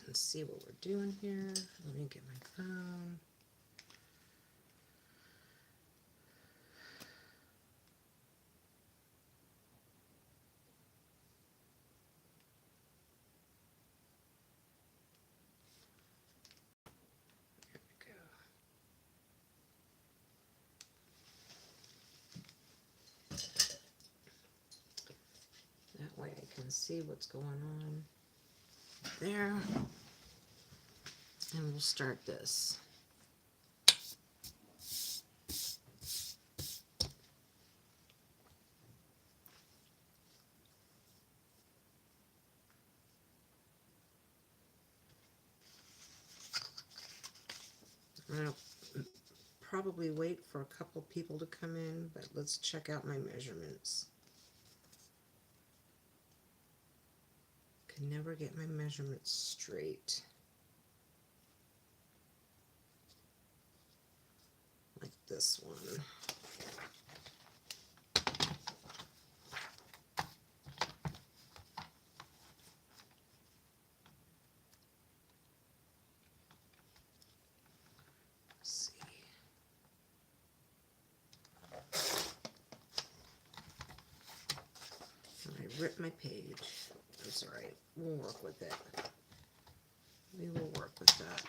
and see what we're doing here. Let me get my phone. That way I can see what's going on there. And we'll start this. I'll probably wait for a couple people to come in, but let's check out my measurements. Can never get my measurements straight. Like this one. Let's see. I ripped my page. That's all right. We'll work with it. We will work with that.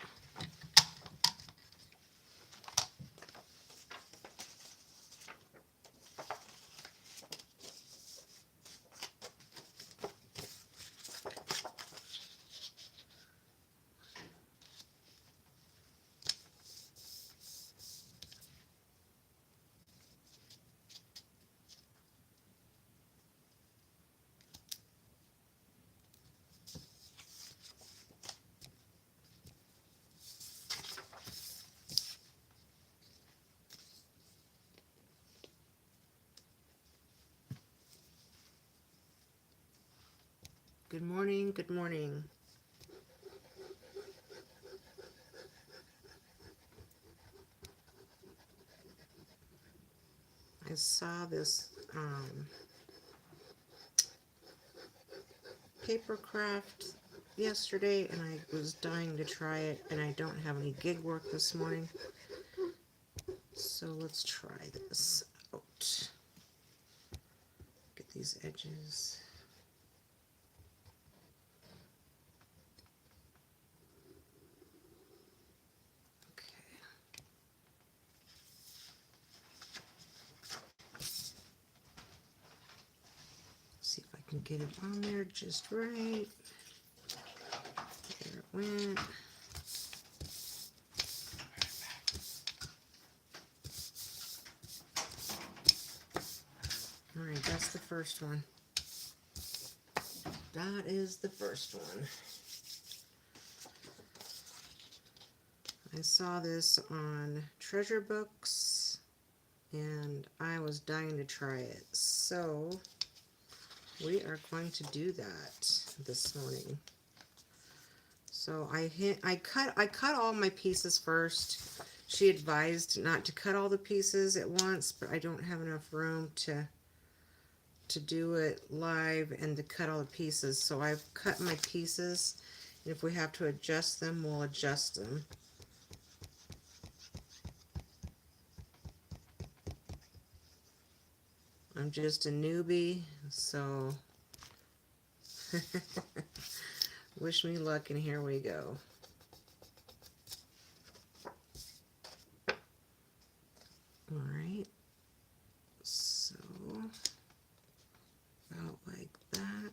Good morning, good morning. I saw this paper craft yesterday and I was dying to try it, and I don't have any gig work this morning. So let's try this out. Get these edges. See if I can get it on there just right. There it went. All right, that's the first one. That is the first one. I saw this on Treasure Books and I was dying to try it. So we are going to do that this morning. So I cut all my pieces first. She advised not to cut all the pieces at once, but I don't have enough room to do it live and to cut all the pieces. So I've cut my pieces, and if we have to adjust them, we'll adjust them. I'm just a newbie, so wish me luck, and here we go. All right, so about like that.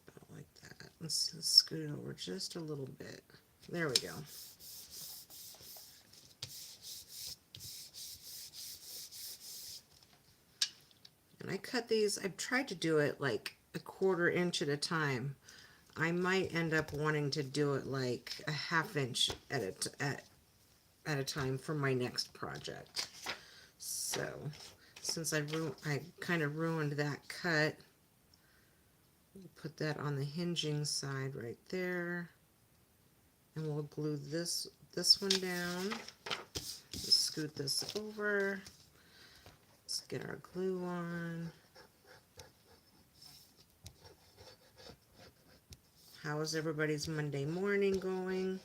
About like that. Let's scoot it over just a little bit. There we go. And I cut these, I've tried to do it like a 1/4 inch at a time. I might end up wanting to do it like a 1/2 inch at a time for my next project. So since I kind of ruined that cut, we'll put that on the hinging side right there, and we'll glue this one down. Just scoot this over. Let's get our glue on. How is everybody's Monday morning going?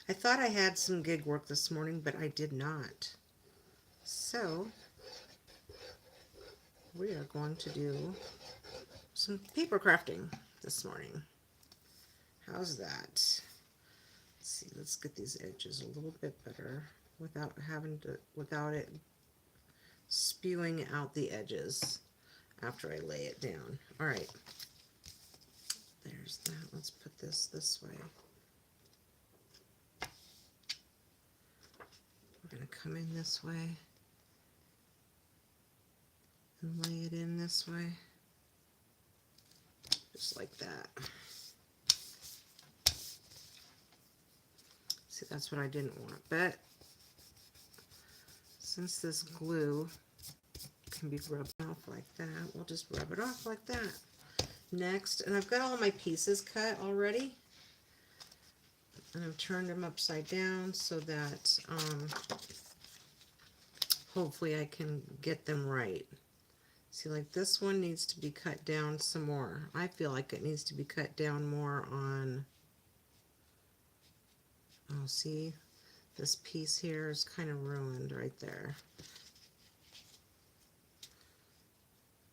I thought I had some gig work this morning, but I did not. So, we are going to do some paper crafting this morning. How's that? Let's see, let's get these edges a little bit better without it spewing out the edges after I lay it down. All right, there's that. Let's put this way. We're gonna come in this way and lay it in this way, just like that. See, that's what I didn't want, but since this glue can be rubbed off like that, we'll just rub it off like that. Next, and I've got all my pieces cut already, and I've turned them upside down so that hopefully I can get them right. See, like this one needs to be cut down some more. I feel like it needs to be cut down more on, oh, see, this piece here is kind of ruined right there.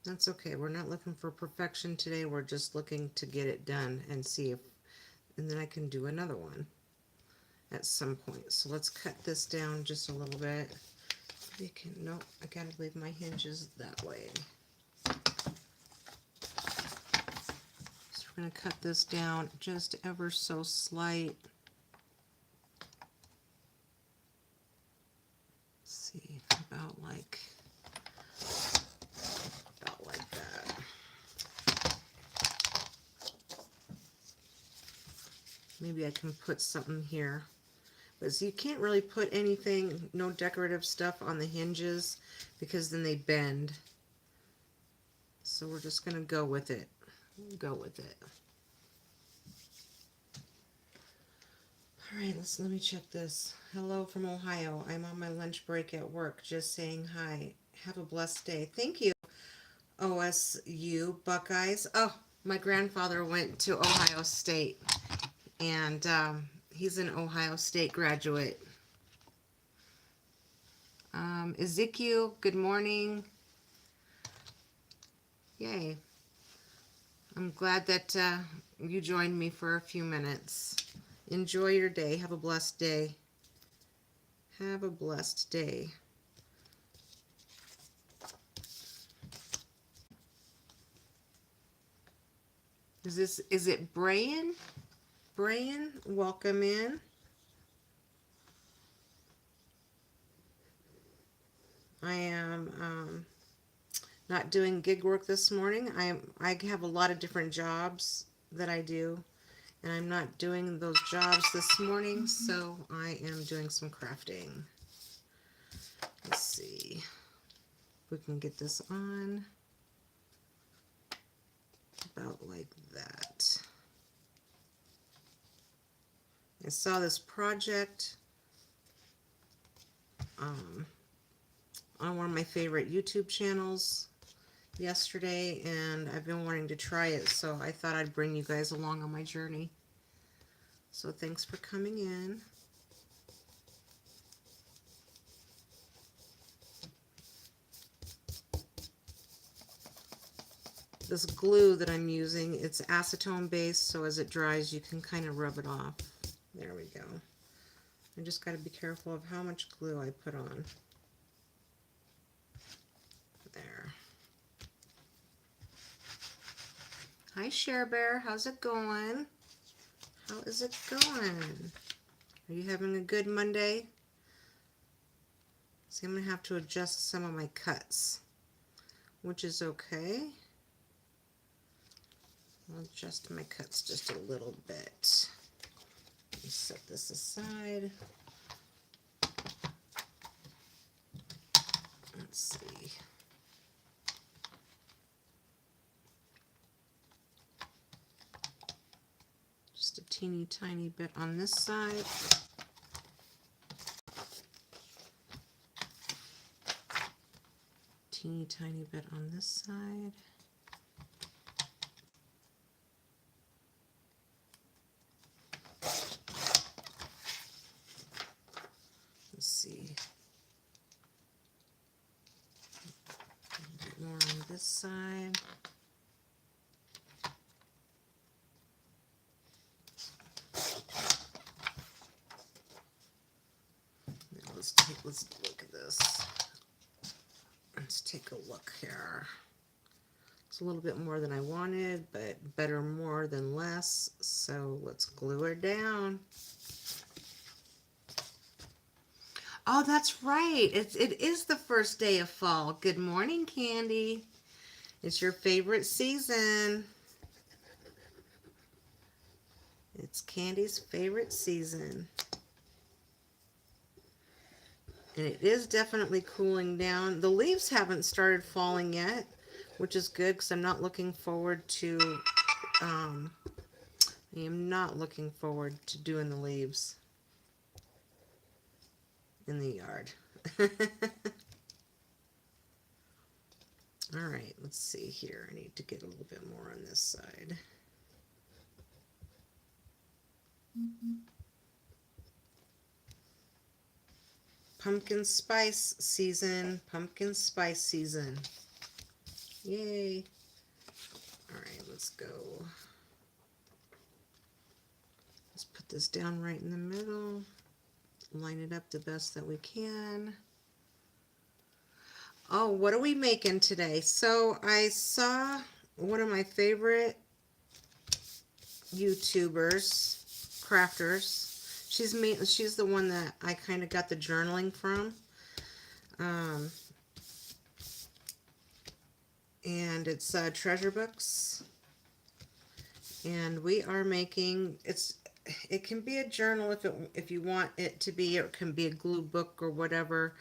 That's okay. We're not looking for perfection today. We're just looking to get it done and see if, and then I can do another one at some point. So let's cut this down just a little bit. You can, no, I gotta leave my hinges that way. So we're gonna cut this down just ever so slight. Let's see, about like that. Maybe I can put something here. But so you can't really put anything, no decorative stuff on the hinges because then they bend. So we're just going to go with it. Go with it. All right, let me check this. Hello from Ohio. I'm on my lunch break at work. Just saying hi. Have a blessed day. Thank you. OSU Buckeyes. Oh, my grandfather went to Ohio State, and he's an Ohio State graduate. Ezekiel, good morning. Yay. I'm glad that you joined me for a few minutes. Enjoy your day. Have a blessed day. Have a blessed day. Is it Brian? Brian, welcome in. I am not doing gig work this morning. I have a lot of different jobs that I do, and I'm not doing those jobs this morning, so I am doing some crafting. Let's see if we can get this on about like that. I saw this project on one of my favorite YouTube channels yesterday, and I've been wanting to try it, so I thought I'd bring you guys along on my journey. So thanks for coming in. This glue that I'm using, it's acetone based, so as it dries you can kind of rub it off. There we go. I just got to be careful of how much glue I put on. There. Hi Share Bear, how's it going? How is it going? Are you having a good Monday? See, I'm going to have to adjust some of my cuts, which is okay. I'll adjust my cuts just a little bit. Let me set this aside. Let's see. Just a teeny tiny bit on this side. Teeny tiny bit on this side. this side. Now let's look at this. Let's take a look here. It's a little bit more than I wanted, but better more than less. So let's glue her down. Oh, that's right. It is the first day of fall. Good morning, Candy. It's your favorite season. It's Candy's favorite season. And it is definitely cooling down. The leaves haven't started falling yet, which is good because I'm not looking forward to, I am not looking forward to doing the leaves in the yard. All right, let's see here. I need to get a little bit more on this side. Pumpkin spice season. Pumpkin spice season. Yay. All right, let's go. Let's put this down right in the middle. Line it up the best that we can. Oh, what are we making today? So I saw one of my favorite YouTubers, crafters. She's the one that I kind of got the journaling from. And it's Treasure Books. And we are making, it can be a journal if you want it to be, or it can be a glue book or whatever.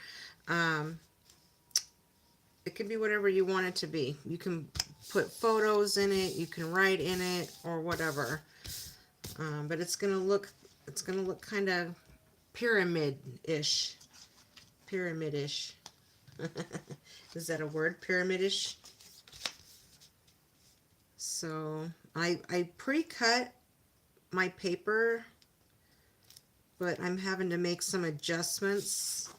It can be whatever you want it to be. You can put photos in it, you can write in it, or whatever. But it's gonna look kind of pyramid-ish. Pyramid-ish. Is that a word? Pyramid-ish? So I pre-cut my paper, but I'm having to make some adjustments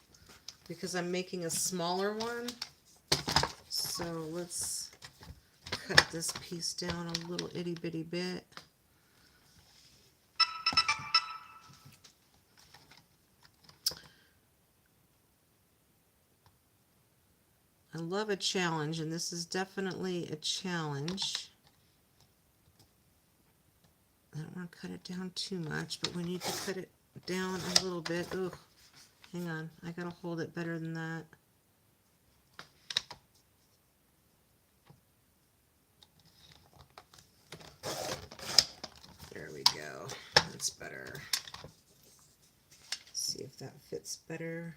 because I'm making a smaller one. So let's cut this piece down a little itty bitty bit. I love a challenge, and this is definitely a challenge. I don't want to cut it down too much, but we need to cut it down a little bit. Ugh, hang on. I gotta hold it better than that. There we go. That's better. See if that fits better.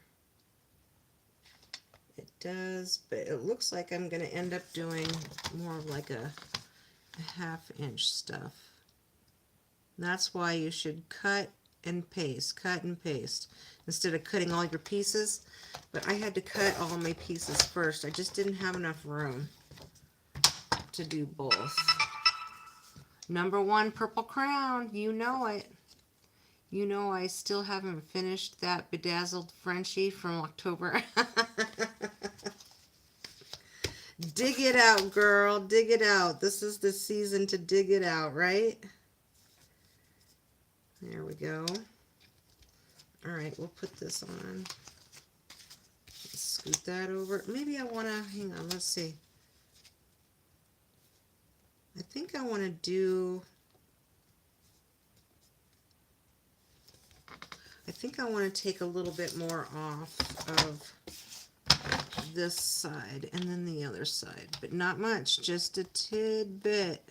It does, but it looks like I'm going to end up doing more of like a half-inch stuff. That's why you should cut and paste, instead of cutting all your pieces. But I had to cut all my pieces first. I just didn't have enough room to do both. Number 1 purple crown, you know it. You know I still haven't finished that bedazzled Frenchie from October. Dig it out, girl. Dig it out. This is the season to dig it out, right? There we go. All right, we'll put this on. Let's scoot that over. Maybe I want to, hang on, let's see. I think I want to do, I think I want to take a little bit more off of this side and then the other side, but not much, just a tidbit.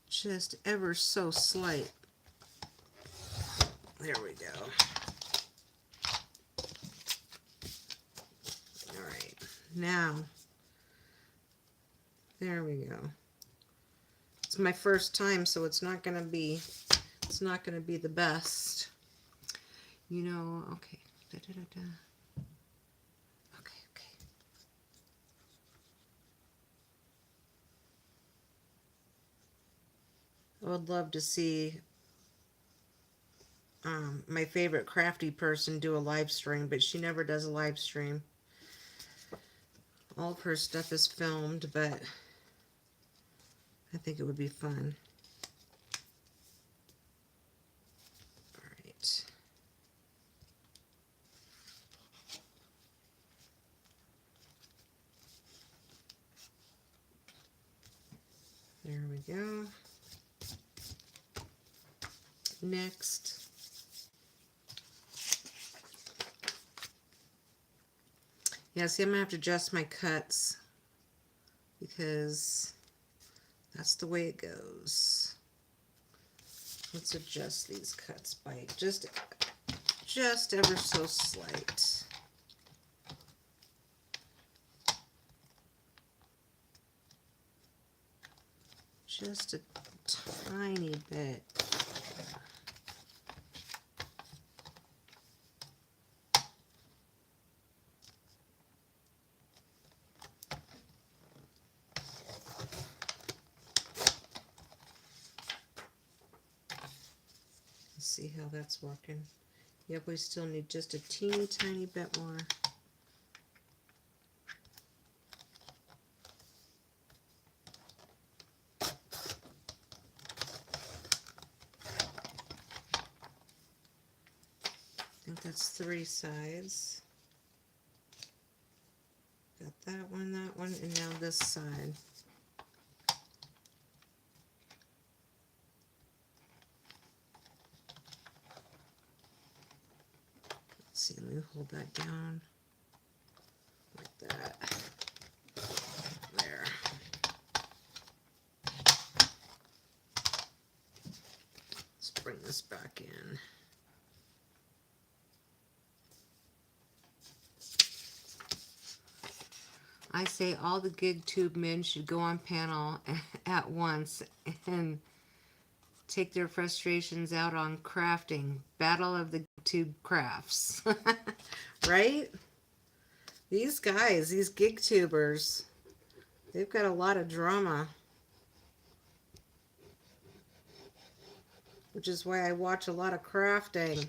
Just ever so slight. There we go. All right, now, there we go. It's my first time, so it's not gonna be the best. You know, okay. Da, da, da, da. Okay. I would love to see my favorite crafty person do a live stream, but she never does a live stream. All of her stuff is filmed, but I think it would be fun. All right. There we go. Next. Yeah, see, I'm going to have to adjust my cuts because that's the way it goes. Let's adjust these cuts by just ever so slight. Just a tiny bit. Let's see how that's working. Yep, we still need just a teeny tiny bit more. I think that's 3 sides. Got that one, and now this side. Let's see, let me hold that down like that. There. Let's bring this back in. I say all the gig tube men should go on panel at once and take their frustrations out on crafting. Battle of the tube crafts. Right? These guys, these gig tubers, they've got a lot of drama. Which is why I watch a lot of crafting.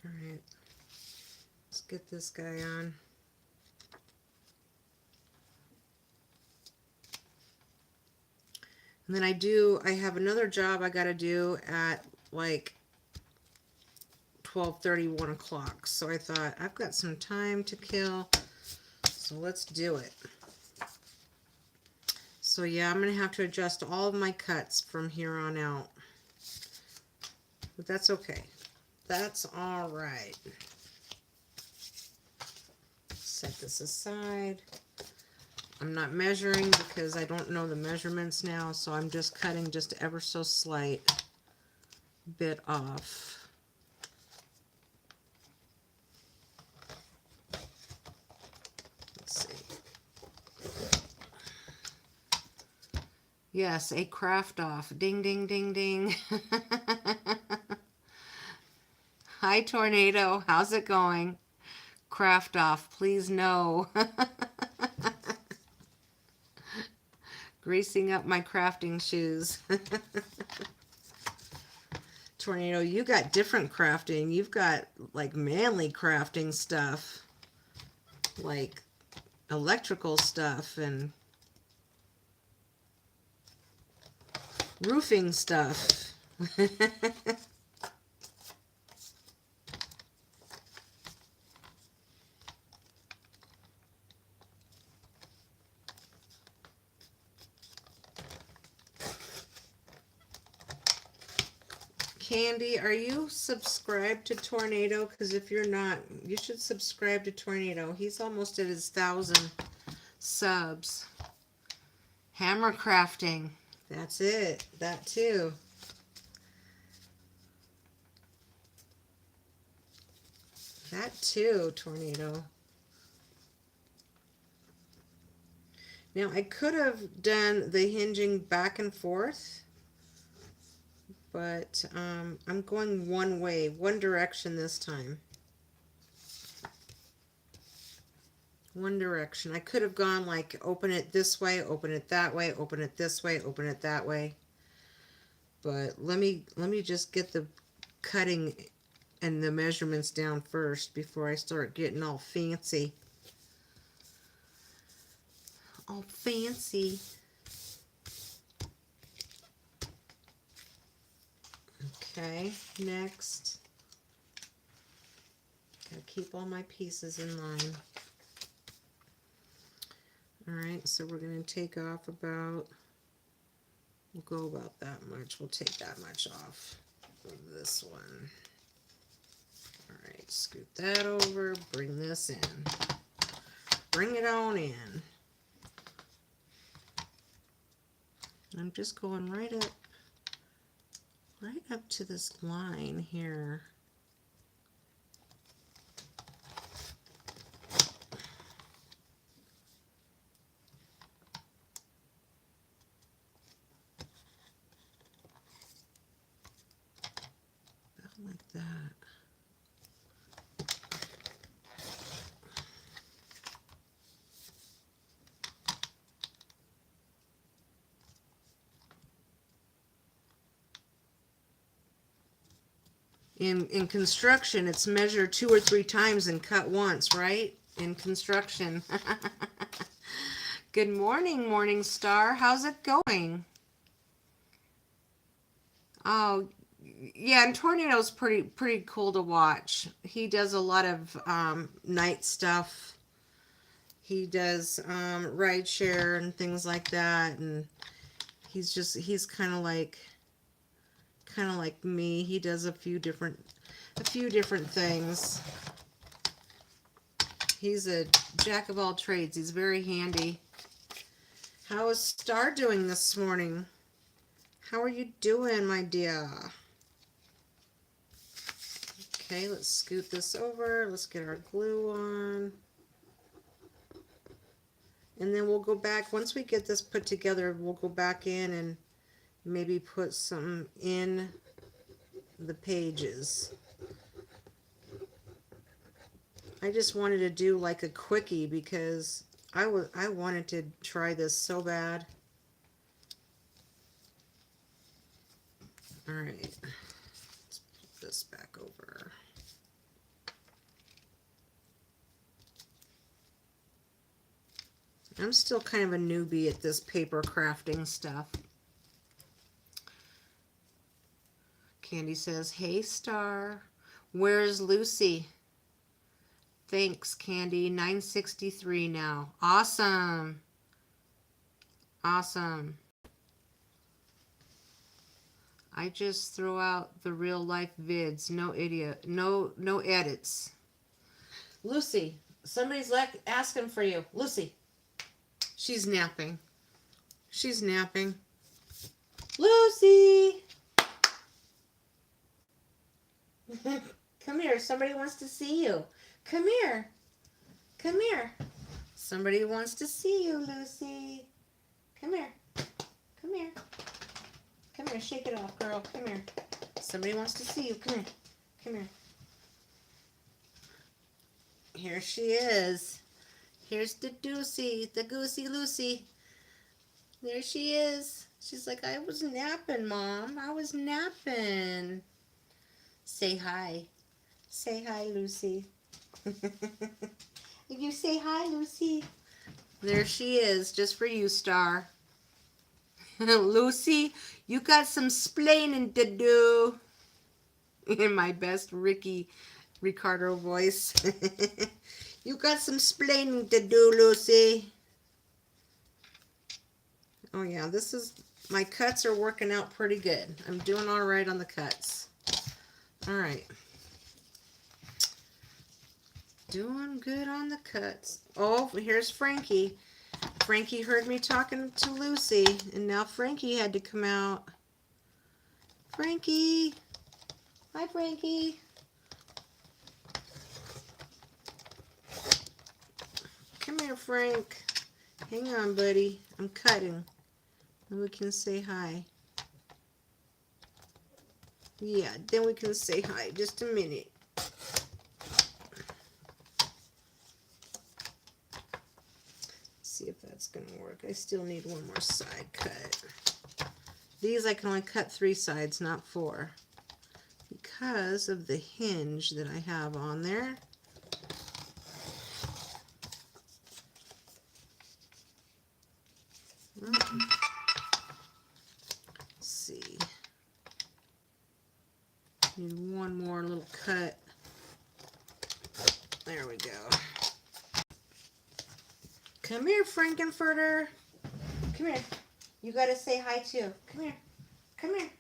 Alright, let's get this guy on. And then I have another job I gotta do at like 12:30, 1 o'clock. So I thought, I've got some time to kill, so let's do it. So yeah, I'm gonna have to adjust all of my cuts from here on out. But that's okay. That's all right. Set this aside. I'm not measuring because I don't know the measurements now, so I'm just cutting just ever so slight bit off. Let's see. Yes, a craft off. Ding, ding, ding, ding. Hi, Tornado. How's it going? Craft off. Please no. Greasing up my crafting shoes. Tornado, you got different crafting. You've got like manly crafting stuff. Like electrical stuff and roofing stuff. Candy, are you subscribed to Tornado? Because if you're not, you should subscribe to Tornado. He's almost at his 1,000 subs. Hammer crafting. That's it. That too. That too, Tornado. Now, I could have done the hinging back and forth, but I'm going one way, one direction this time. One direction. I could have gone like open it this way, open it that way, open it this way, open it that way. But let me just get the cutting and the measurements down first before I start getting all fancy. All fancy. Okay, next. Gotta keep all my pieces in line. Alright, so we're going to take off about, we'll go about that much. We'll take that much off of this one. Alright, scoot that over, bring this in. Bring it on in. I'm just going right up to this line here. Like that. In construction, it's measure 2 or 3 times and cut once, right? In construction. Good morning, Morning Star. How's it going? Oh, yeah, and Tornado's pretty cool to watch. He does a lot of night stuff. He does ride share and things like that, and he's kind of like me. He does a few different things. He's a jack of all trades. He's very handy. How is Star doing this morning? How are you doing, my dear? Okay, let's scoot this over. Let's get our glue on. And then we'll go back, once we get this put together, we'll go back in and maybe put some in the pages. I just wanted to do like a quickie because I wanted to try this so bad. All right, let's put this back over. I'm still kind of a newbie at this paper crafting stuff. Candy says, hey, Star. Where's Lucy? Thanks, Candy. 963 now. Awesome. Awesome. I just throw out the real life vids. No idiot. No edits. Lucy, somebody's asking for you. Lucy. She's napping. She's napping. Lucy! Come here. Somebody wants to see you. Come here. Come here. Somebody wants to see you, Lucy. Come here. Come here. Come here. Shake it off, girl. Come here. Somebody wants to see you. Come here. Come here. Here she is. Here's the Doocy, the Goosey Lucy. There she is. She's like, I was napping, Mom. I was napping. Say hi. Say hi, Lucy. You say hi, Lucy. There she is, just for you, Star. Lucy, you got some splaining to do. In my best Ricardo voice. You got some splaining to do, Lucy. Oh yeah, my cuts are working out pretty good. I'm doing all right on the cuts. All right. Doing good on the cuts. Oh, here's Frankie. Frankie heard me talking to Lucy, and now Frankie had to come out. Frankie. Hi, Frankie. Come here, Frank. Hang on, buddy. I'm cutting. And we can say hi. Yeah, then we can say hi. Just a minute. See if that's going to work. I still need one more side cut. These I can only cut 3 sides, not 4. Because of the hinge that I have on there. Let's see. Need one more little cut. There we go. Come here, Frankenfurter. Come here. You gotta say hi too. Come here. Come here.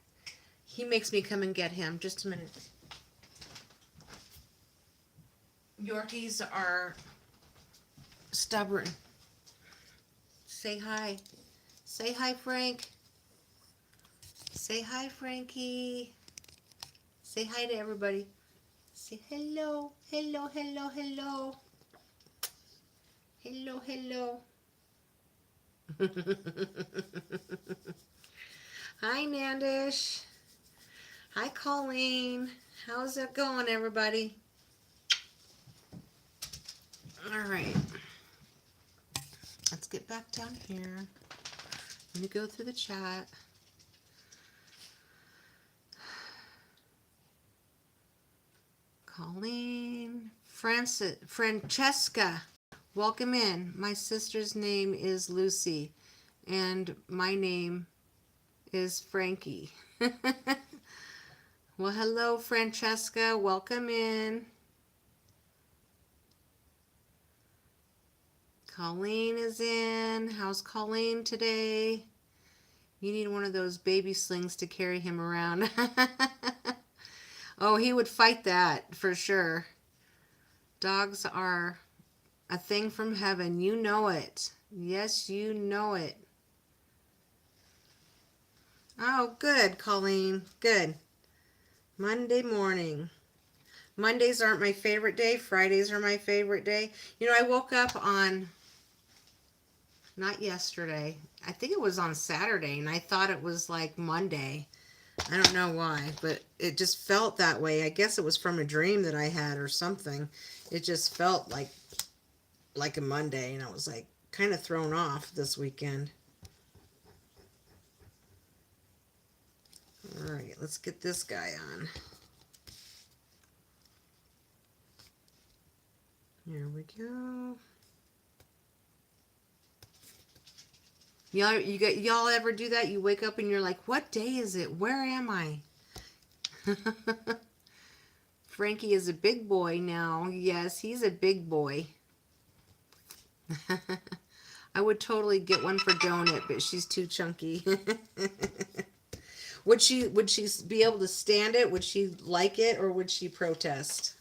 He makes me come and get him. Just a minute. Yorkies are stubborn. Say hi. Say hi, Frank. Say hi, Frankie. Say hi to everybody. Say hello. Hello, hello, hello. Hello, hello. Hi, Nandish. Hi, Colleen. How's it going, everybody? All right. Let's get back down here. Let me go through the chat. Colleen. Francesca. Welcome in. My sister's name is Lucy, and my name is Frankie. Well, hello, Francesca. Welcome in. Colleen is in. How's Colleen today? You need one of those baby slings to carry him around. Oh, he would fight that for sure. Dogs are a thing from heaven. You know it. Yes, you know it. Oh, good, Colleen. Good. Monday morning. Mondays aren't my favorite day. Fridays are my favorite day. You know, I woke up on, not yesterday, I think it was on Saturday, and I thought it was like Monday. I don't know why, but it just felt that way. I guess it was from a dream that I had or something. It just felt like a Monday, and I was like kind of thrown off this weekend. All right, let's get this guy on. Here we go. Y'all ever do that? You wake up and you're like, what day is it? Where am I? Frankie is a big boy now. Yes, he's a big boy. I would totally get one for Donut, but she's too chunky. Would she be able to stand it? Would she like it, or would she protest?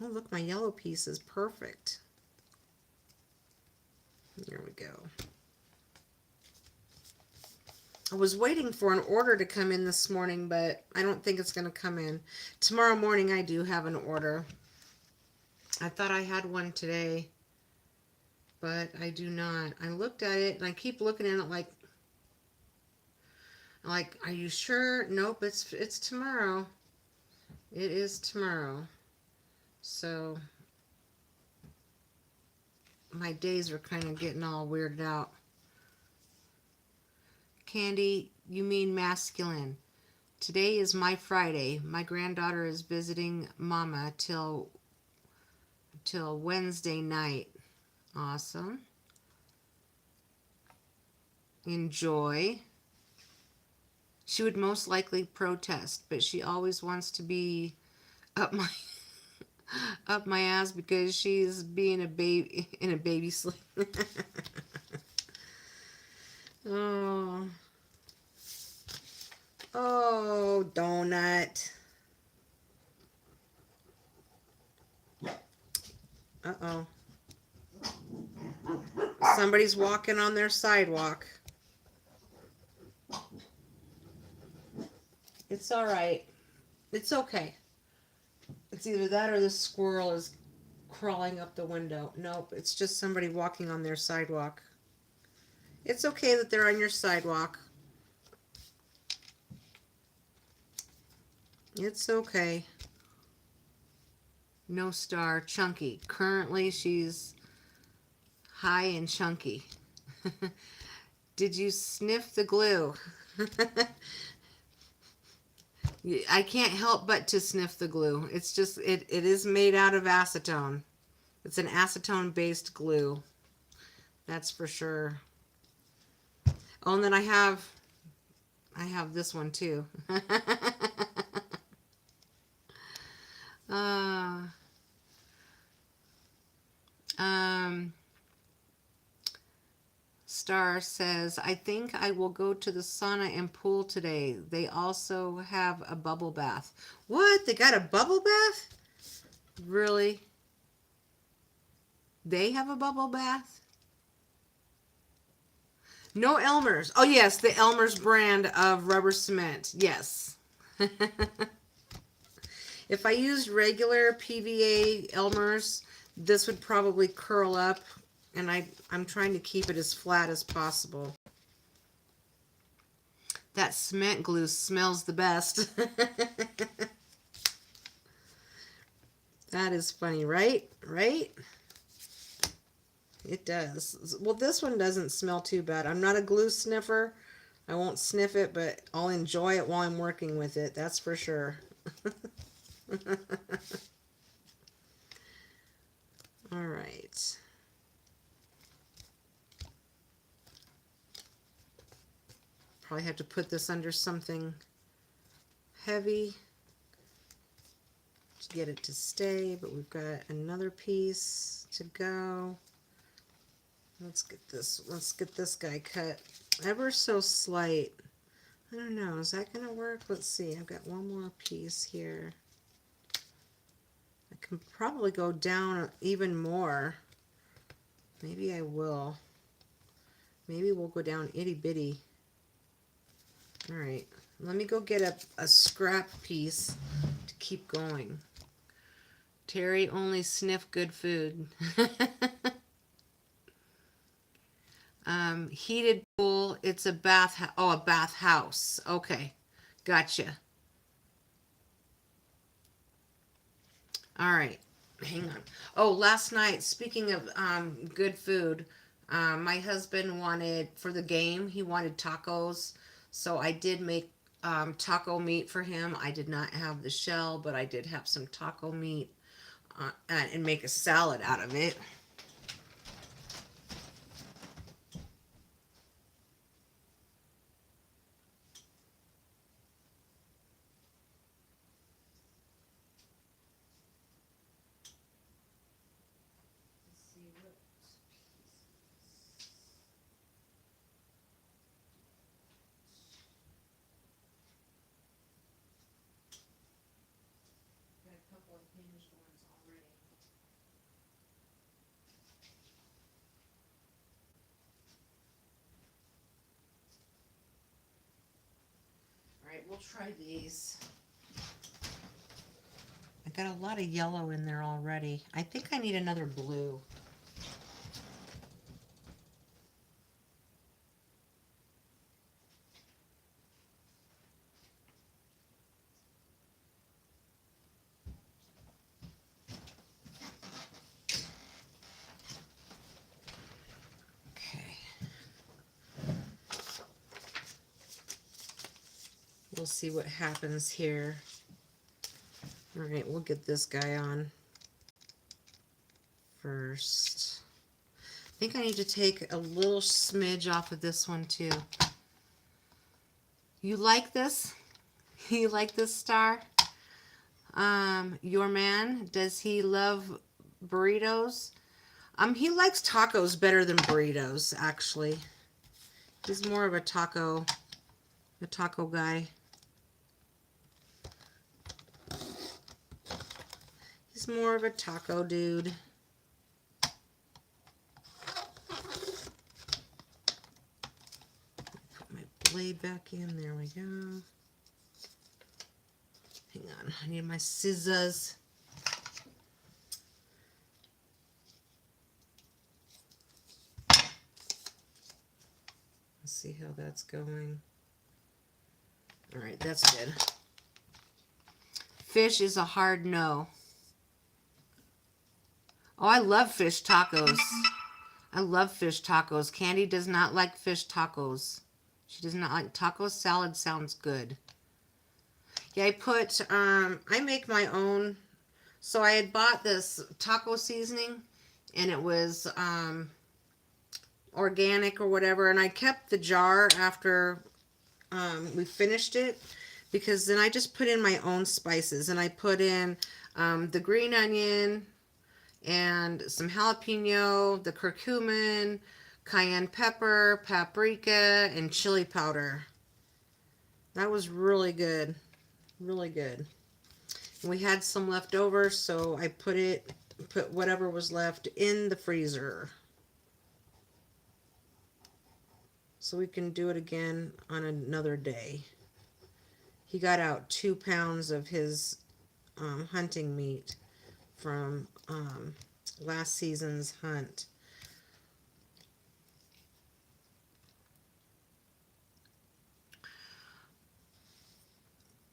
Oh, look, my yellow piece is perfect. There we go. I was waiting for an order to come in this morning, but I don't think it's going to come in. Tomorrow morning I do have an order. I thought I had one today, but I do not. I looked at it, and I keep looking at it like, are you sure? Nope, it's tomorrow. It is tomorrow. So my days are kind of getting all weirded out. Candy, you mean masculine. Today is my Friday. My granddaughter is visiting Mama till Wednesday night. Awesome. Enjoy. She would most likely protest, but she always wants to be up my up my ass because she's being a baby in a baby sling. Oh. Oh, Donut. Uh-oh. Somebody's walking on their sidewalk. It's all right. It's okay. It's either that or the squirrel is crawling up the window. Nope, it's just somebody walking on their sidewalk. It's okay that they're on your sidewalk. It's okay. No star, chunky. Currently, she's high and chunky. Did you sniff the glue? I can't help but to sniff the glue. It's just, it is made out of acetone. It's an acetone-based glue. That's for sure. Oh, and then I have this one too. uh, um, Star says, I think I will go to the sauna and pool today. They also have a bubble bath. What? They got a bubble bath? Really? They have a bubble bath? No Elmer's. Oh, yes, the Elmer's brand of rubber cement. Yes. If I used regular PVA Elmer's, this would probably curl up, and I'm trying to keep it as flat as possible. That cement glue smells the best. That is funny, right? Right? It does. Well, this one doesn't smell too bad. I'm not a glue sniffer. I won't sniff it, but I'll enjoy it while I'm working with it. That's for sure. All right. Probably have to put this under something heavy to get it to stay, but we've got another piece to go. Let's get this guy cut ever so slight. I don't know, is that gonna work? Let's see. I've got one more piece here. I can probably go down even more. Maybe I will. Maybe we'll go down itty bitty. All right, let me go get a scrap piece to keep going. Terry only sniff good food. Heated pool. It's a bath. Oh, a bath house. Okay, gotcha. All right, hang on. Oh, last night, speaking of good food, my husband wanted, for the game, he wanted tacos. So I did make taco meat for him. I did not have the shell, but I did have some taco meat and make a salad out of it. All right, we'll try these. I got a lot of yellow in there already. I think I need another blue. We'll see what happens here. All right, we'll get this guy on first. I think I need to take a little smidge off of this one too. You like this? You like this, Star? Your man, does he love burritos? He likes tacos better than burritos, actually. He's more of a taco guy. He's more of a taco dude. Put my blade back in. There we go. Hang on. I need my scissors. Let's see how that's going. All right, that's good. Fish is a hard no. Oh, I love fish tacos. I love fish tacos. Candy does not like fish tacos. She does not like taco salad. Sounds good. Yeah, I make my own. So I had bought this taco seasoning, and it was organic or whatever, and I kept the jar after we finished it, because then I just put in my own spices, and I put in the green onion and some jalapeno, the curcumin, cayenne pepper, paprika, and chili powder. That was really good. Really good. And we had some left over, so I put whatever was left in the freezer. So we can do it again on another day. He got out 2 pounds of his hunting meat from last season's hunt.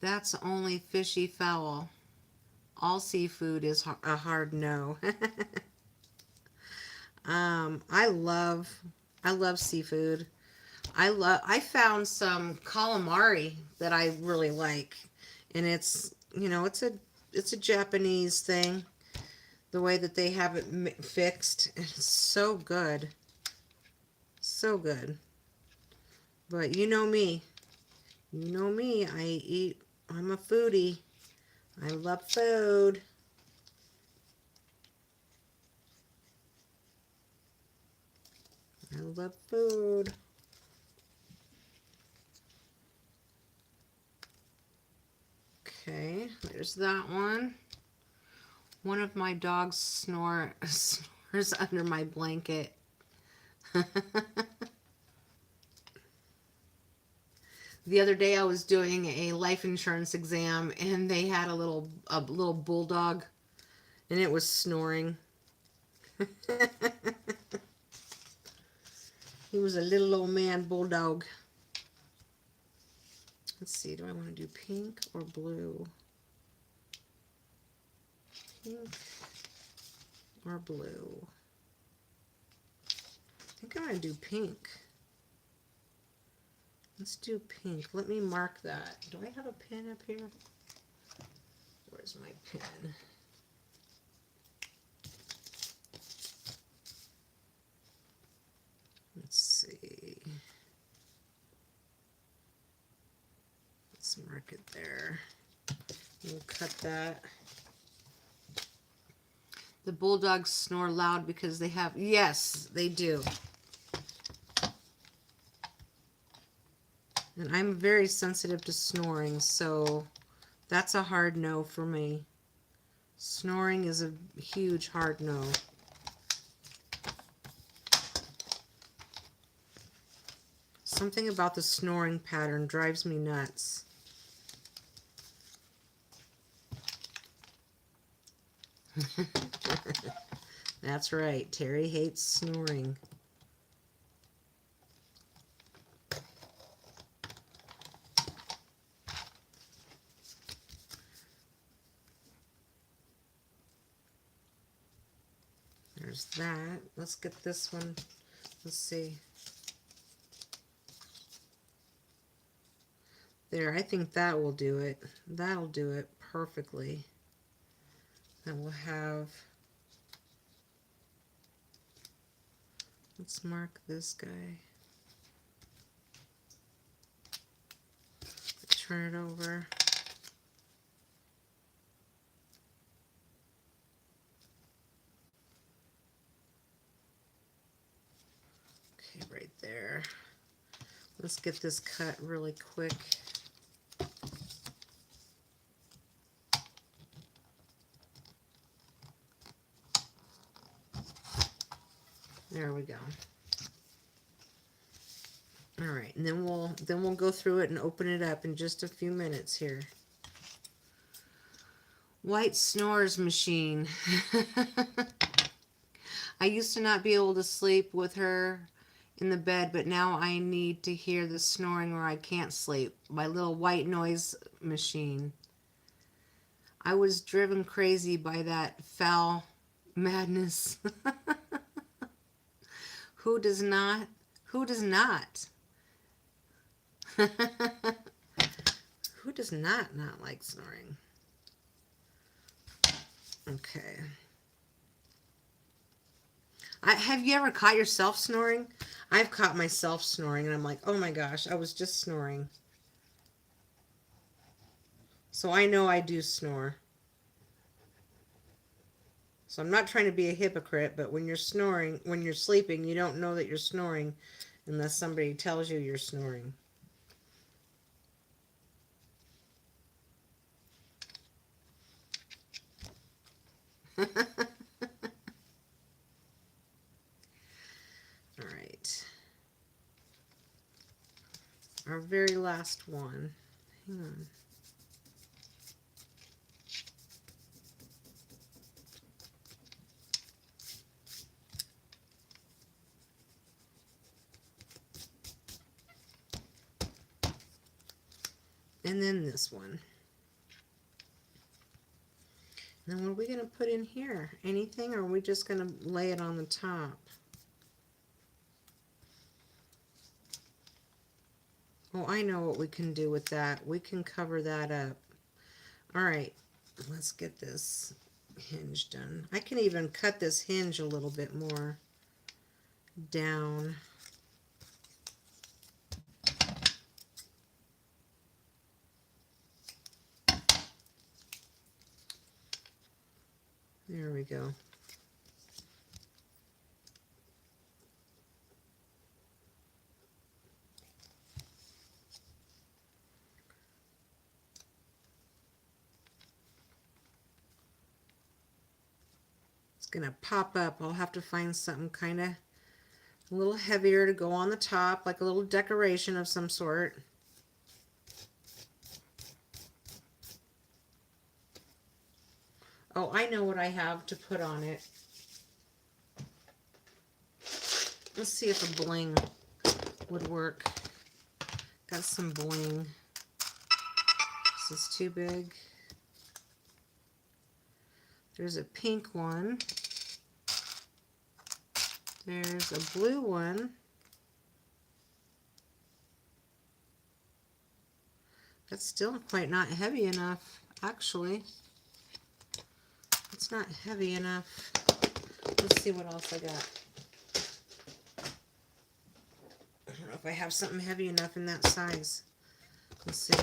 That's only fishy fowl. All seafood is a hard no. I love seafood. I found some calamari that I really like, and it's a Japanese thing. The way that they have it fixed, it's so good, so good. But you know me. You know me. I'm a foodie. I love food. I love food. Okay, there's that one. One of my dogs snores under my blanket. The other day I was doing a life insurance exam, and they had a little bulldog, and it was snoring. He was a little old man bulldog. Let's see, do I want to do pink or blue? Pink or blue? I think I'm going to do pink. Let's do pink. Let me mark that. Do I have a pen up here? Where's my pen? Let's see. Let's mark it there. We'll cut that. The bulldogs snore loud because they have... Yes, they do. And I'm very sensitive to snoring, so that's a hard no for me. Snoring is a huge hard no. Something about the snoring pattern drives me nuts. That's right, Terry hates snoring. There's that. Let's get this one. Let's see. There, I think that will do it. That'll do it perfectly. And we'll have... Let's mark this guy. Turn it over. Okay, right there. Let's get this cut really quick. There we go. All right, and then we'll go through it and open it up in just a few minutes here. White snores machine. I used to not be able to sleep with her in the bed, but now I need to hear the snoring or I can't sleep. My little white noise machine. I was driven crazy by that foul madness. Who does not? Who does not? Who does not like snoring? Okay. Have you ever caught yourself snoring? I've caught myself snoring and I'm like, oh my gosh, I was just snoring. So I know I do snore. So I'm not trying to be a hypocrite, but when you're snoring, when you're sleeping, you don't know that you're snoring unless somebody tells you you're snoring. All right. Our very last one. Hang on. And then this one. And then what are we going to put in here? Anything, or are we just going to lay it on the top? Oh, I know what we can do with that. We can cover that up. All right, let's get this hinge done. I can even cut this hinge a little bit more down. There we go. It's going to pop up. I'll have to find something kind of a little heavier to go on the top, like a little decoration of some sort. Oh, I know what I have to put on it. Let's see if a bling would work. Got some bling. This is too big. There's a pink one. There's a blue one. That's still quite not heavy enough, actually. It's not heavy enough. Let's see what else I got. I don't know if I have something heavy enough in that size. Let's see.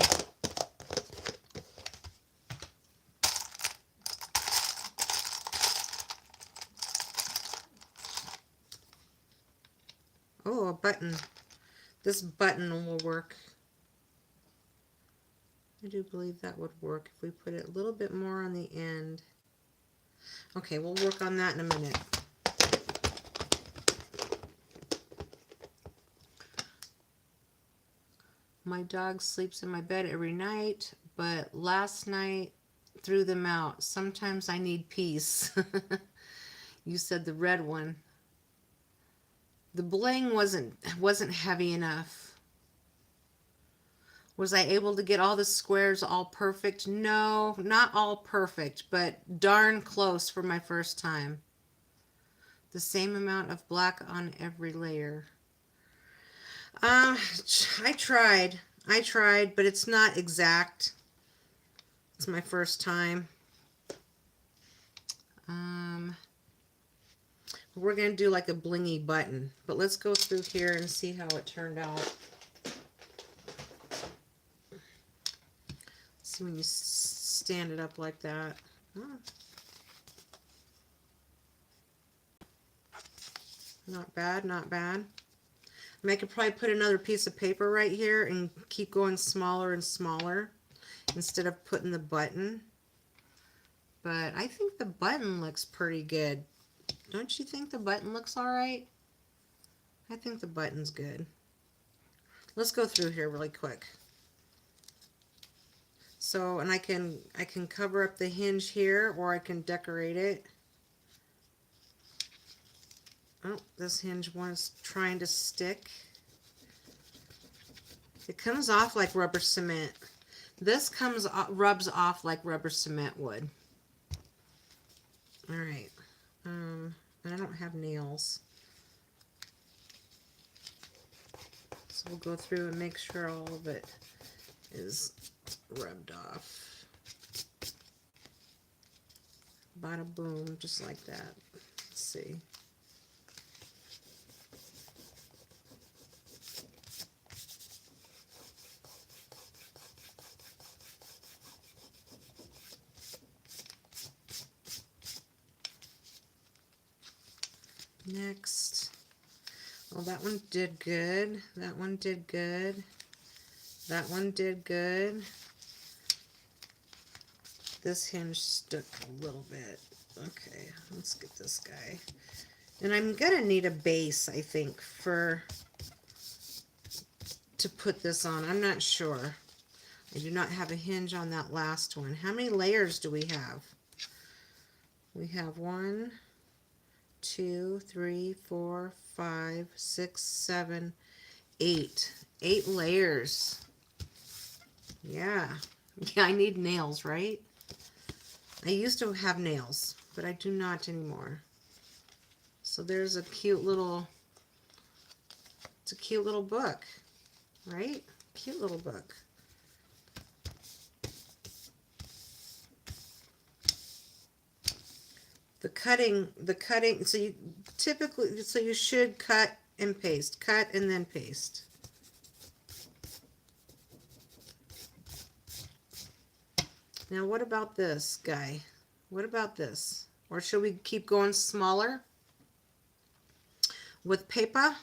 Oh, a button. This button will work. I do believe that would work if we put it a little bit more on the end. Okay, we'll work on that in a minute. My dog sleeps in my bed every night, but last night threw them out. Sometimes I need peace. You said the red one. The bling wasn't heavy enough. Was I able to get all the squares all perfect? No, not all perfect, but darn close for my first time. The same amount of black on every layer. I tried, but it's not exact. It's my first time. We're going to do like a blingy button, but let's go through here and see how it turned out. See when you stand it up like that. Oh. Not bad, not bad. I mean, I could probably put another piece of paper right here and keep going smaller and smaller instead of putting the button. But I think the button looks pretty good. Don't you think the button looks all right? I think the button's good. Let's go through here really quick. So, and I can cover up the hinge here, or I can decorate it. Oh, this hinge one is trying to stick. It comes off like rubber cement. This comes rubs off like rubber cement would. All right. And I don't have nails. So we'll go through and make sure all of it is rubbed off. Bada boom, just like that. Let's see. Next. Well, that one did good. That one did good. That one did good. This hinge stuck a little bit. Okay, let's get this guy. And I'm gonna need a base, I think, to put this on. I'm not sure. I do not have a hinge on that last one. How many layers do we have? We have 1, 2, 3, 4, 5, 6, 7, 8. 8 layers. Yeah. Yeah, I need nails, right? I used to have nails, but I do not anymore. So there's a cute little, it's a cute little book, right? Cute little book. The cutting, so you typically, so you should cut and paste, cut and then paste. Now what about this guy? What about this? Or should we keep going smaller with paper?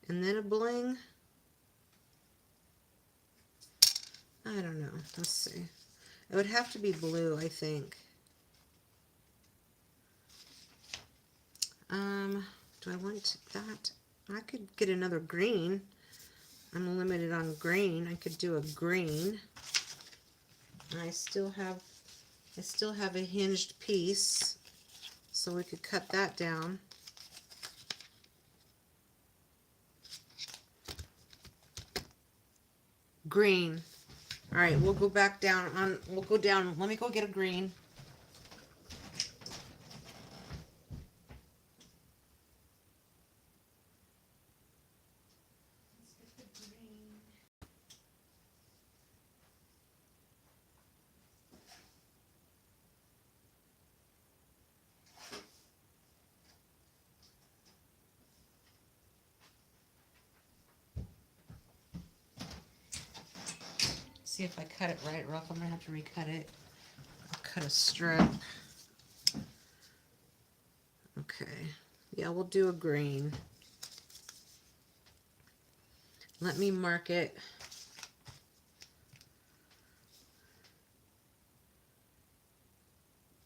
And then a bling? I don't know. Let's see. It would have to be blue, I think. Do I want that? I could get another green. I'm limited on green. I could do a green. And I still have a hinged piece, so we could cut that down. Green. All right, we'll go back down on, we'll go down. Let me go get a green. See if I cut it right, or else I'm gonna have to recut it. I'll cut a strip. Okay. Yeah, we'll do a green. Let me mark it.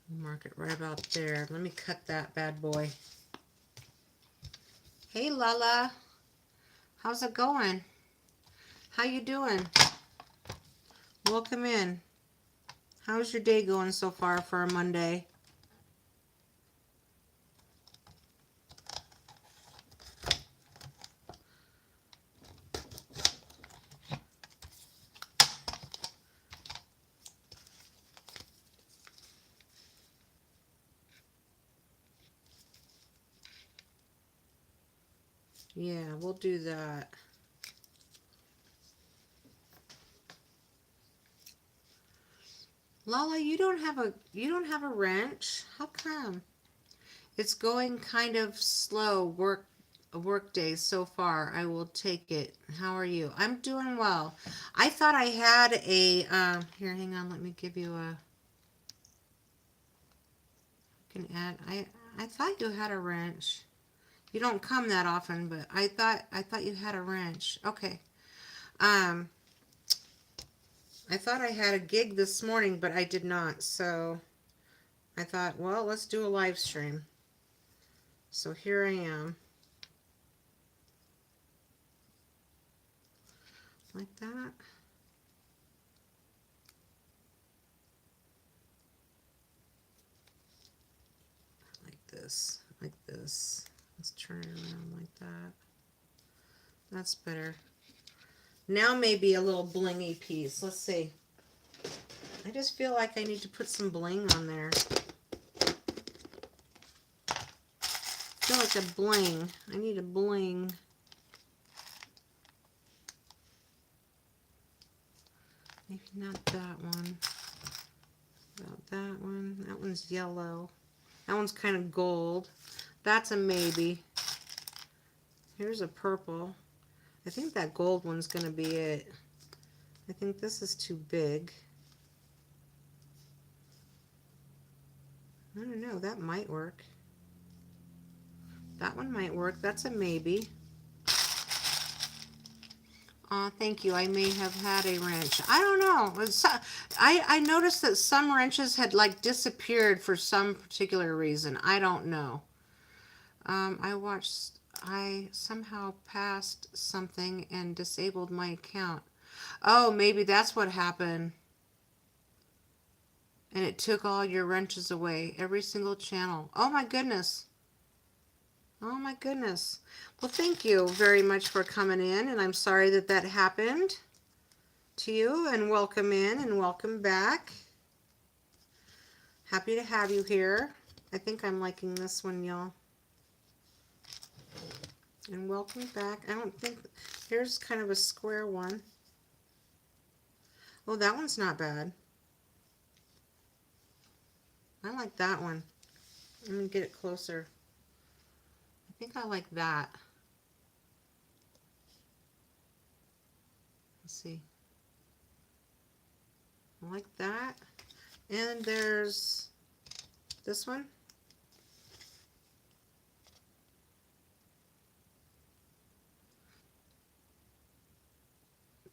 Mark it right about there. Let me cut that bad boy. Hey, Lala. How's it going? How you doing? Welcome in. How's your day going so far for a Monday? Yeah, we'll do that. Lala, you don't have a wrench? How come? It's going kind of slow a work day so far. I will take it. How are you? I'm doing well. I thought I had a here, hang on, let me give you a can add I thought you had a wrench. You don't come that often, but I thought you had a wrench. Okay. I thought I had a gig this morning, but I did not. So I thought, well, let's do a live stream. So here I am. Like that. Like this. Like this. Let's turn it around like that. That's better. Now maybe a little blingy piece. Let's see. I just feel like I need to put some bling on there. I feel like a bling. I need a bling. Maybe not that one. About that one. That one's yellow. That one's kind of gold. That's a maybe. Here's a purple. I think that gold one's going to be it. I think this is too big. I don't know. That might work. That one might work. That's a maybe. Thank you. I may have had a wrench. I don't know. I noticed that some wrenches had like disappeared for some particular reason. I don't know. I somehow passed something and disabled my account. Oh, maybe that's what happened. And it took all your wrenches away. Every single channel. Oh my goodness. Oh my goodness. Well, thank you very much for coming in, and I'm sorry that that happened to you, and welcome in and welcome back. Happy to have you here. I think I'm liking this one, y'all. And welcome back. I don't think, here's kind of a square one. Oh, that one's not bad. I like that one. Let me get it closer. I think I like that. Let's see. I like that. And there's this one.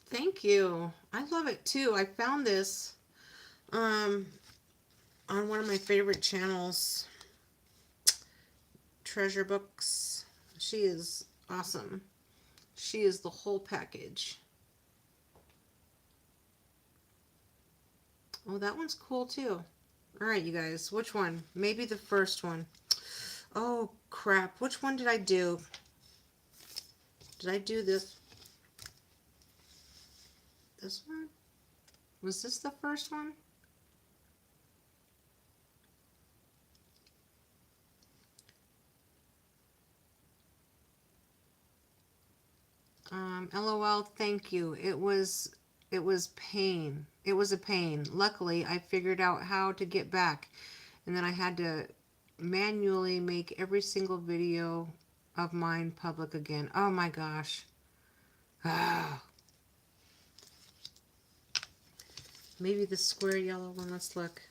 Thank you. I love it too. I found this on one of my favorite channels, Treasure Books. She is awesome. She is the whole package. Oh, that one's cool too. All right, you guys, which one? Maybe the first one. Oh, crap. Which one did I do? Did I do this? This one? Was this the first one? LOL, thank you. It was pain. It was a pain. Luckily, I figured out how to get back. And then I had to manually make every single video of mine public again. Oh my gosh. Ah. Maybe the square yellow one. Let's look.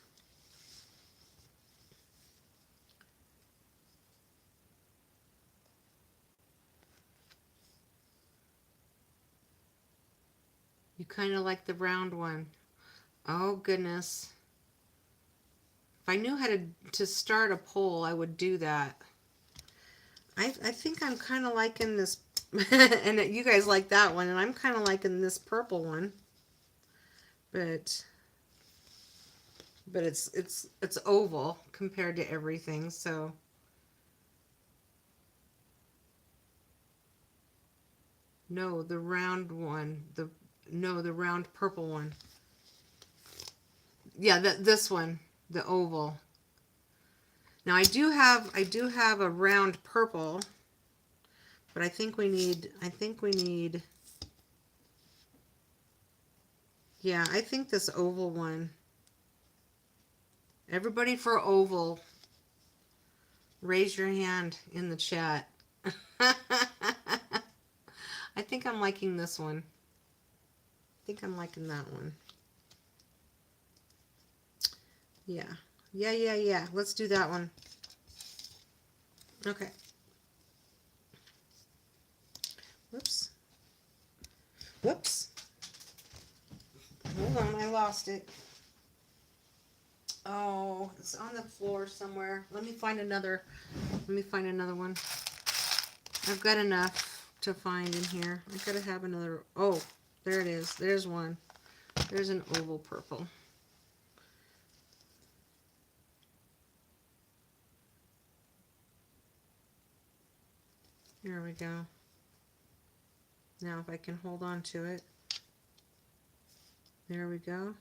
You kind of like the round one. Oh goodness. If I knew how to start a poll, I would do that. I think I'm kind of liking this, and you guys like that one, and I'm kind of liking this purple one. But it's oval compared to everything, so no, the round one, the round purple one. Yeah, this one, the oval. Now I do have a round purple, but I think we need yeah, I think this oval one. Everybody for oval, raise your hand in the chat. I think I'm liking this one. I think I'm liking that one. Yeah. Yeah. Let's do that one. Okay. Whoops. Whoops. Hold on, I lost it. Oh, it's on the floor somewhere. Let me find another one. I've got enough to find in here. I've got to have another. Oh, there it is. There's one. There's an oval purple. Here we go. Now if I can hold on to it. There we go.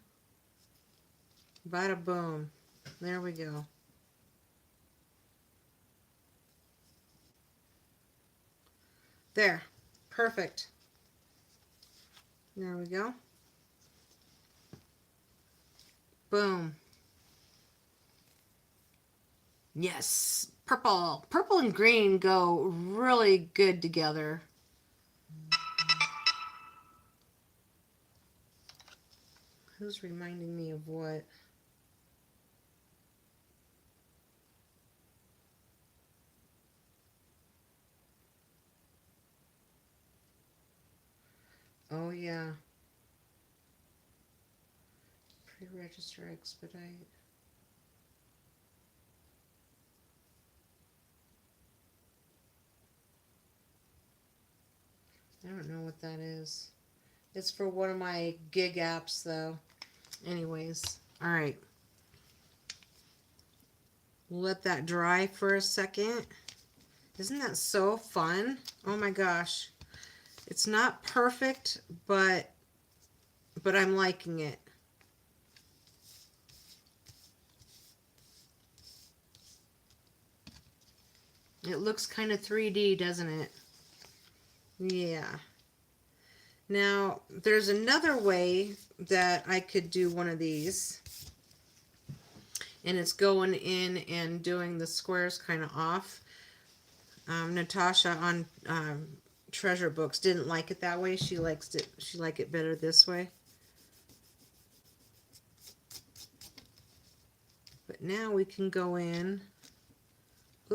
Bada boom. There we go. There. Perfect. There we go. Boom. Yes. Purple. Purple and green go really good together. Who's reminding me of what? Oh, yeah. Pre-register expedite. I don't know what that is. It's for one of my gig apps, though. Anyways, all right. Let that dry for a second. Isn't that so fun? Oh my gosh. It's not perfect, but I'm liking it. It looks kind of 3D, doesn't it? Yeah. Now, there's another way that I could do one of these. And it's going in and doing the squares kind of off. Natasha on Treasure Books didn't like it that way. She likes it. She liked it better this way. But now we can go in.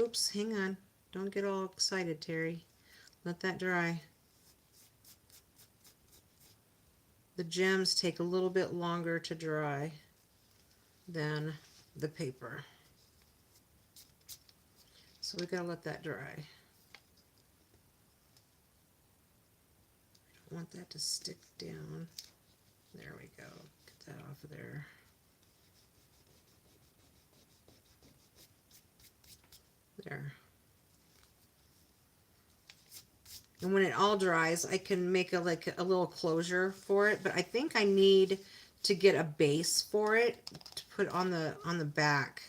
Oops, hang on. Don't get all excited, Terry. Let that dry. The gems take a little bit longer to dry than the paper. So we gotta let that dry. I don't want that to stick down. There we go. Get that off of there. There. And when it all dries, I can make a little closure for it. But I think I need to get a base for it to put on the back.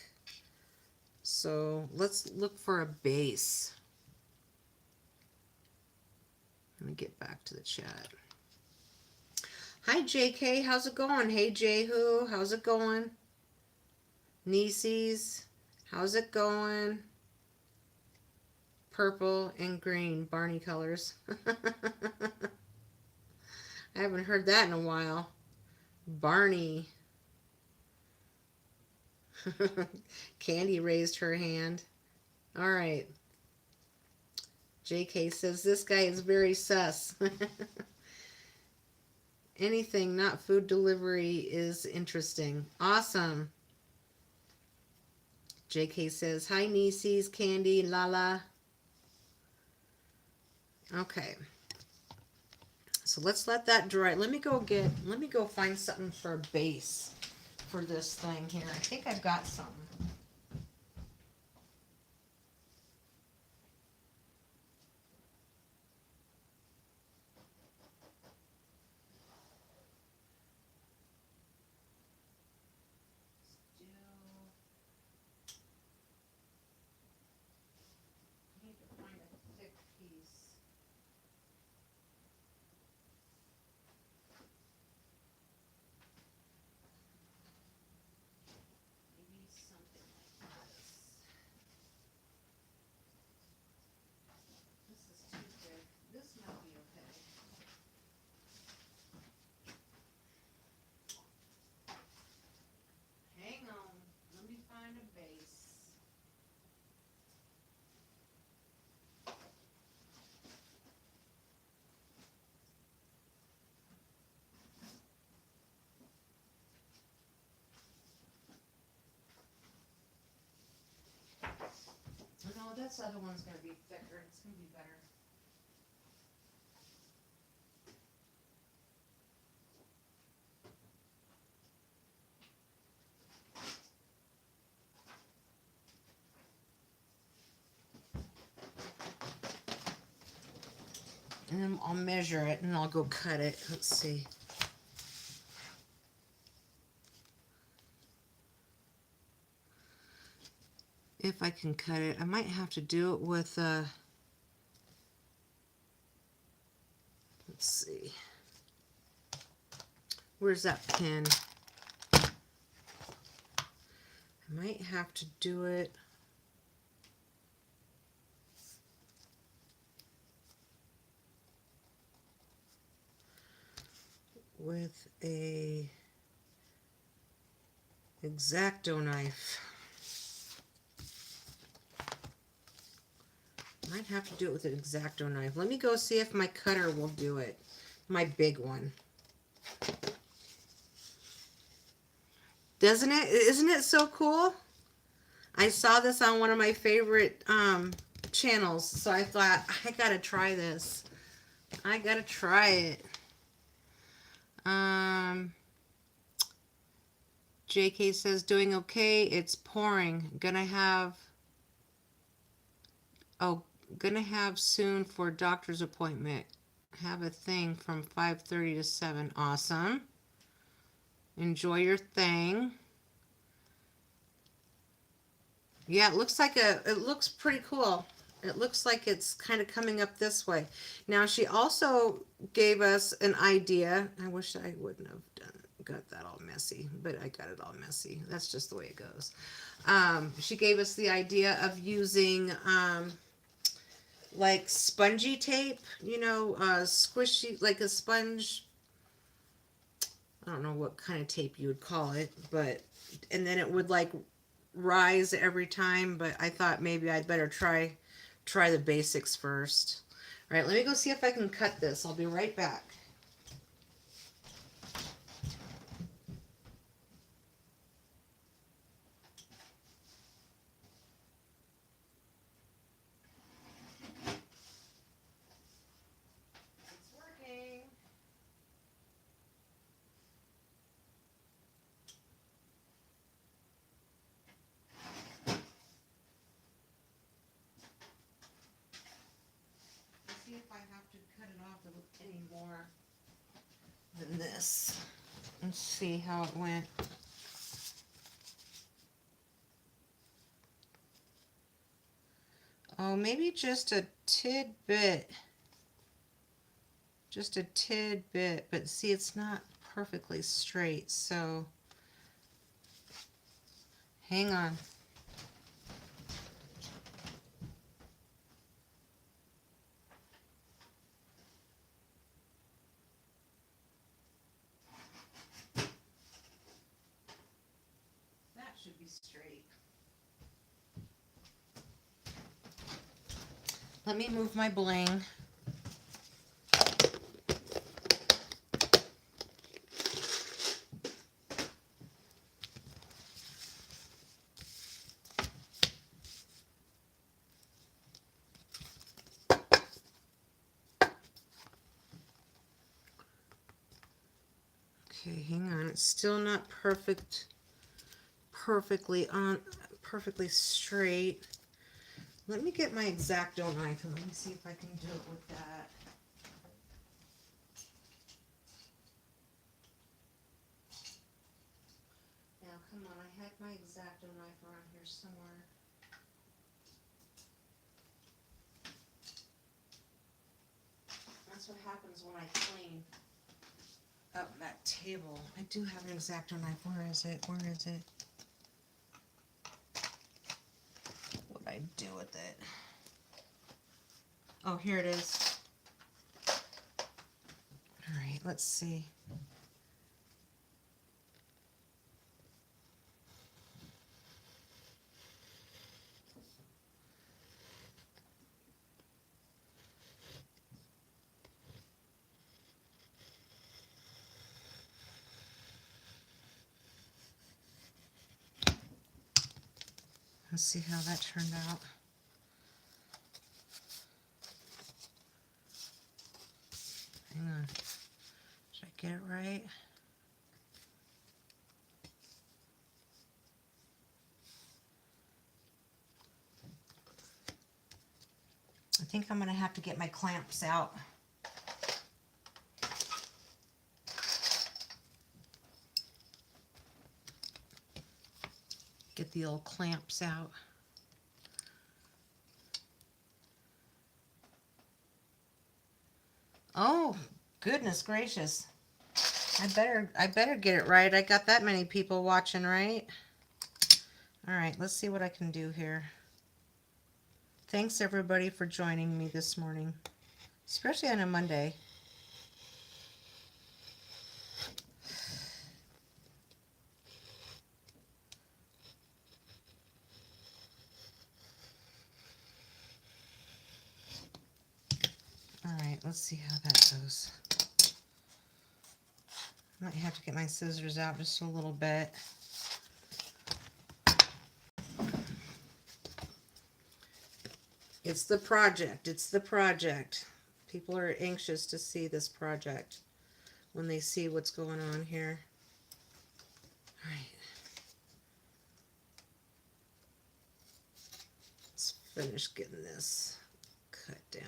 So let's look for a base. Let me get back to the chat. Hi JK, how's it going? Hey Jehu, how's it going? Nieces, how's it going? Purple and green, Barney colors. I haven't heard that in a while. Barney. Candy raised her hand. All right. JK says this guy is very sus. Anything not food delivery is interesting. Awesome. JK says, hi nieces, Candy, Lala. Okay. So let's let that dry. Let me go find something for a base for this thing here. I think I've got something. No, this other one's going to be thicker. It's going to be better. And then I'll measure it and I'll go cut it. Let's see. If I can cut it. I might have to do it with, let's see. Where's that pin? I might have to do it with a X-Acto knife. Might have to do it with an X-Acto knife. Let me go see if my cutter will do it. My big one. Doesn't it? Isn't it so cool? I saw this on one of my favorite channels, so I thought, I gotta try this. I gotta try it. JK says, doing okay. It's pouring. Gonna have soon for a doctor's appointment. Have a thing from 5:30 to 7. Awesome. Enjoy your thing. Yeah, it looks like it looks pretty cool. It looks like it's kind of coming up this way. Now, she also gave us an idea. I wish I wouldn't have got that all messy, but I got it all messy. That's just the way it goes. She gave us the idea of using like spongy tape, you know, squishy, like a sponge. I don't know what kind of tape you would call it, but, and then it would like rise every time, but I thought maybe I'd better try the basics first. All right, let me go see if I can cut this. I'll be right back. It's working. Let's see if I have to cut it off any more than this. Let's see how it went. Oh, maybe just a tidbit. Just a tidbit, but see, it's not perfectly straight, so hang on. That should be straight. Let me move my bling. Okay, hang on. It's still not perfectly straight. Let me get my X-Acto knife and let me see if I can do it with that. Now, come on, I had my X-Acto knife around here somewhere. That's what happens when I clean up that table. I do have an X-Acto knife. Where is it? Where is it? What did I do with it? Oh, here it is. All right, let's see. Let's see how that turned out. Hang on. Should I get it right? I think I'm going to have to get my clamps out. Get the old clamps out. Oh, goodness gracious. I better get it right. I got that many people watching, right? All right, let's see what I can do here. Thanks everybody for joining me this morning, especially on a Monday. All right, let's see how that goes. Might have to get my scissors out just a little bit. It's the project. It's the project. People are anxious to see this project when they see what's going on here. All right. Let's finish getting this cut down.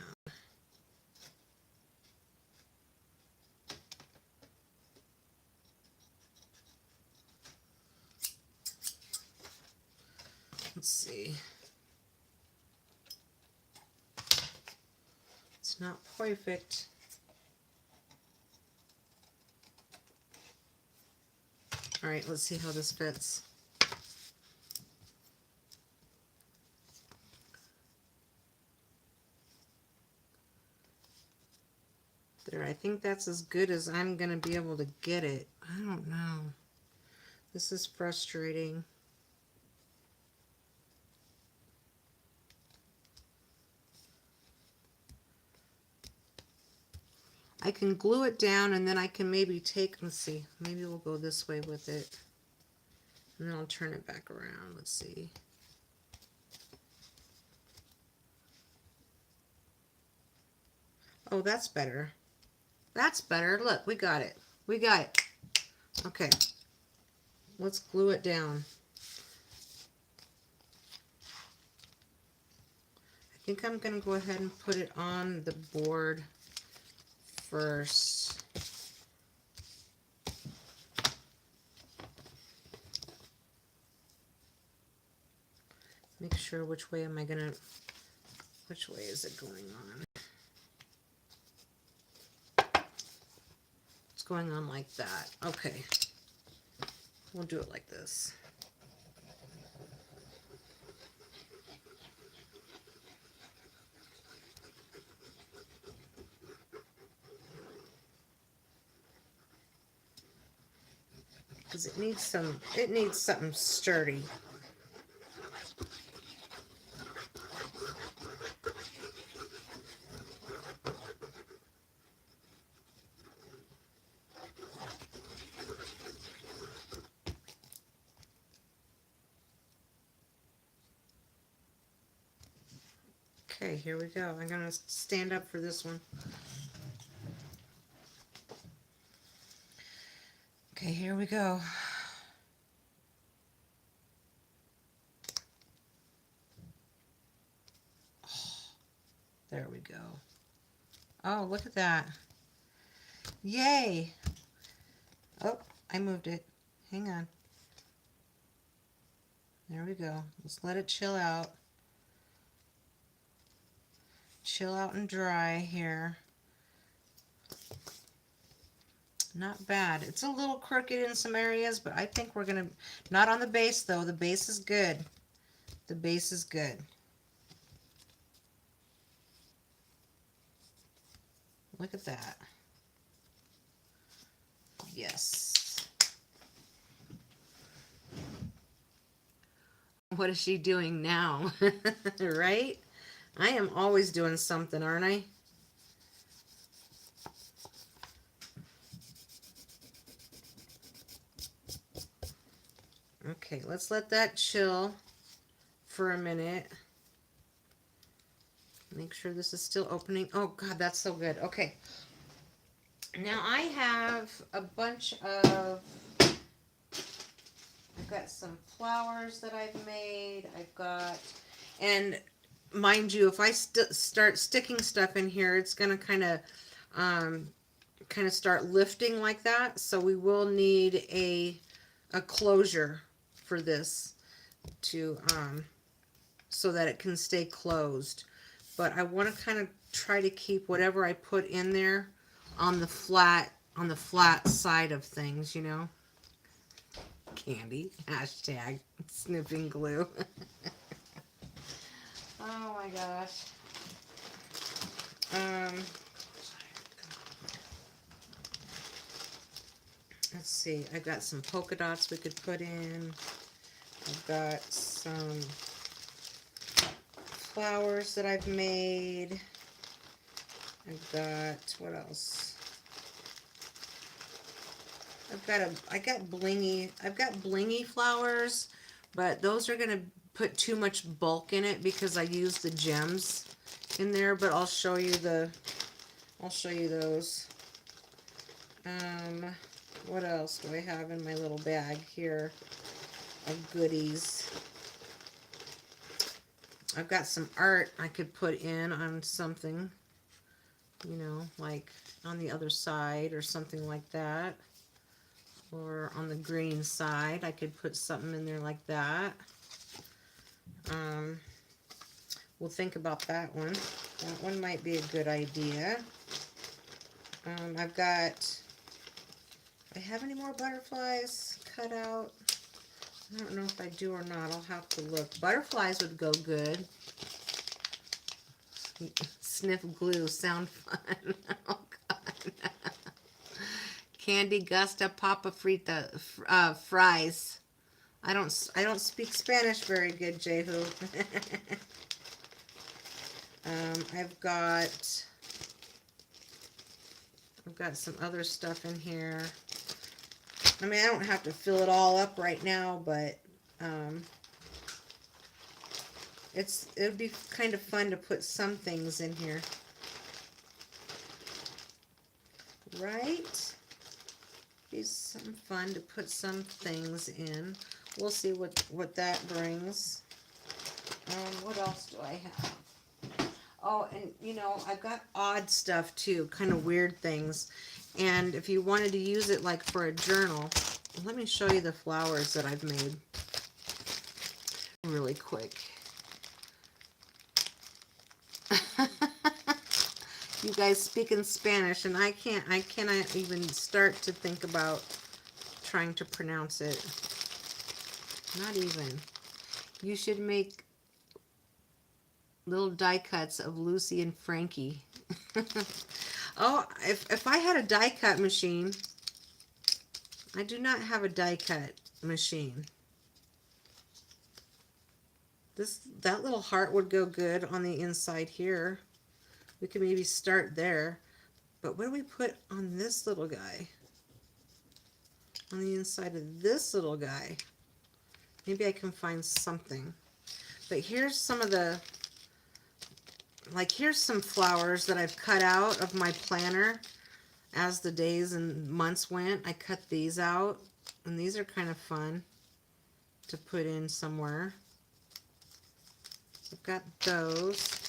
Let's see. It's not perfect. All right, let's see how this fits. There, I think that's as good as I'm going to be able to get it. I don't know. This is frustrating. I can glue it down and then I can maybe take, let's see, maybe we'll go this way with it. And then I'll turn it back around. Let's see. Oh, that's better. That's better. Look, we got it. We got it. Okay. Let's glue it down. I think I'm going to go ahead and put it on the board first. Make sure which way am I going to, which way is it going on? It's going on like that. Okay. We'll do it like this. Because it needs something sturdy. Okay, here we go. I'm going to stand up for this one. Okay, here we go. Oh, there we go. Oh, look at that. Yay! Oh, I moved it. Hang on. There we go. Let's let it chill out. Chill out and dry here. Not bad. It's a little crooked in some areas, but I think we're going to... Not on the base, though. The base is good. The base is good. Look at that. Yes. What is she doing now? Right? I am always doing something, aren't I? Okay, let's let that chill for a minute. Make sure this is still opening. Oh, God, that's so good. Okay. Now I have a bunch of... I've got some flowers that I've made. I've got... And mind you, if I start sticking stuff in here, it's going to kind of start lifting like that. So we will need a closure for this. to so that it can stay closed. But I want to kind of try to keep whatever I put in there on the flat side of things, you know. Candy, hashtag sniffing glue. Oh my gosh. Let's see. I've got some polka dots we could put in. I've got some flowers that I've made. I've got, what else? I've got blingy flowers, but those are gonna put too much bulk in it because I use the gems in there, but I'll show you those. What else do I have in my little bag here of goodies? I've got some art I could put in on something, you know, like on the other side or something like that. Or on the green side, I could put something in there like that. We'll think about that one. That one might be a good idea. I have any more butterflies cut out? I don't know if I do or not. I'll have to look. Butterflies would go good. Sniff glue, sound fun. Oh God. Candy Gusta Papa Frita fries. I don't speak Spanish very good, Jehu. I've got some other stuff in here. I mean, I don't have to fill it all up right now, but it would be kind of fun to put some things in here. Right? Be some fun to put some things in. We'll see what that brings. What else do I have? Oh, and you know, I've got odd stuff too, kind of weird things. And if you wanted to use it like for a journal, let me show you the flowers that I've made really quick. You guys speak in Spanish, and I cannot even start to think about trying to pronounce it. Not even. You should make little die cuts of Lucy and Frankie. Oh, if I had a die cut machine, I do not have a die cut machine. That little heart would go good on the inside here. We could maybe start there. But what do we put on this little guy? On the inside of this little guy. Maybe I can find something. But here's some of the, like here's some flowers that I've cut out of my planner as the days and months went. I cut these out, and these are kind of fun to put in somewhere. So I've got those.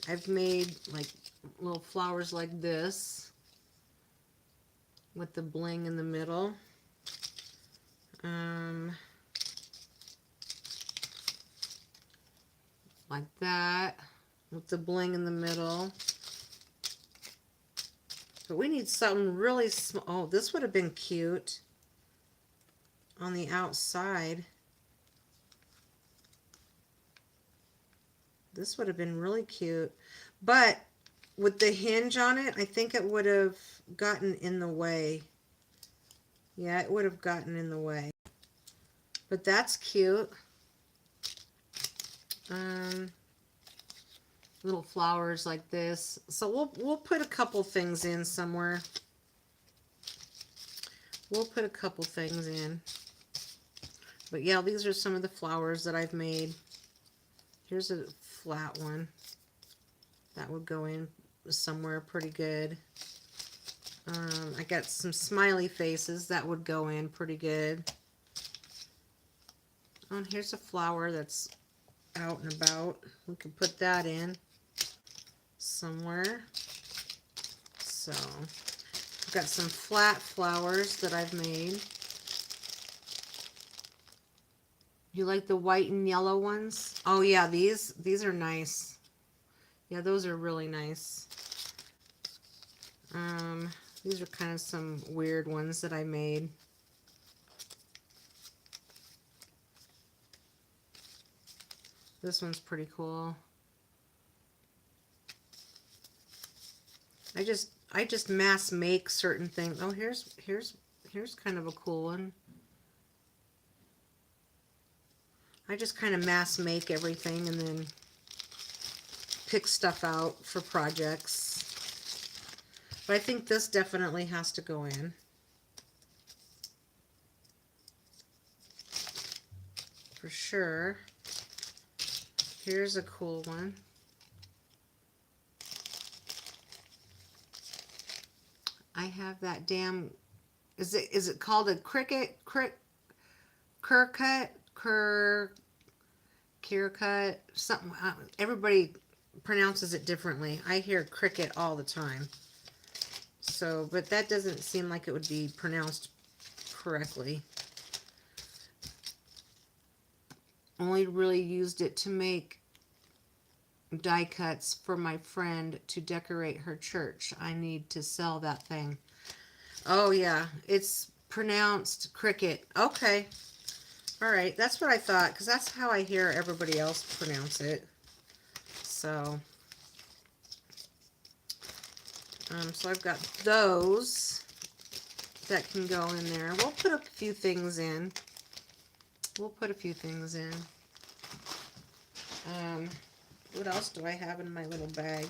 I've made like little flowers like this with the bling in the middle. Like that with the bling in the middle. But we need something really small. Oh, this would have been cute on the outside. This would have been really cute. But with the hinge on it, I think it would have gotten in the way. Yeah, it would have gotten in the way. But that's cute. Little flowers like this. So we'll put a couple things in somewhere. We'll put a couple things in. But yeah, these are some of the flowers that I've made. Here's a flat one. That would go in somewhere pretty good. I got some smiley faces that would go in pretty good. Oh, and here's a flower that's out and about. We could put that in somewhere. So I've got some flat flowers that I've made. You like the white and yellow ones? Oh yeah, these are nice. Yeah, those are really nice. Um, these are kind of some weird ones that I made. This one's pretty cool. I just mass make certain things. Oh, here's kind of a cool one. I just kind of mass make everything and then pick stuff out for projects. But I think this definitely has to go in. For sure. Here's a cool one. I have that damn, is it called a cricket, cur cut, something, everybody pronounces it differently. I hear cricket all the time. So, but that doesn't seem like it would be pronounced correctly. Only really used it to make die cuts for my friend to decorate her church. I need to sell that thing. Oh yeah, it's pronounced cricket. Okay. All right, that's what I thought, because that's how I hear everybody else pronounce it. So, so I've got those that can go in there. We'll put a few things in. What else do I have in my little bag?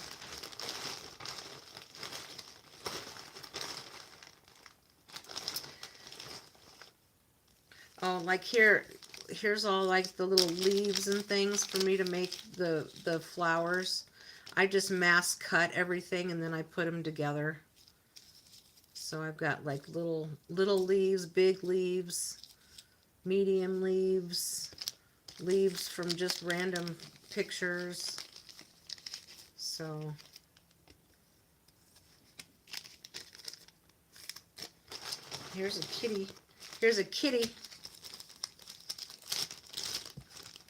Oh, like here's all like the little leaves and things for me to make the flowers. I just mass cut everything and then I put them together. So I've got like little leaves, big leaves, medium leaves, leaves from just random pictures. So here's a kitty. Here's a kitty.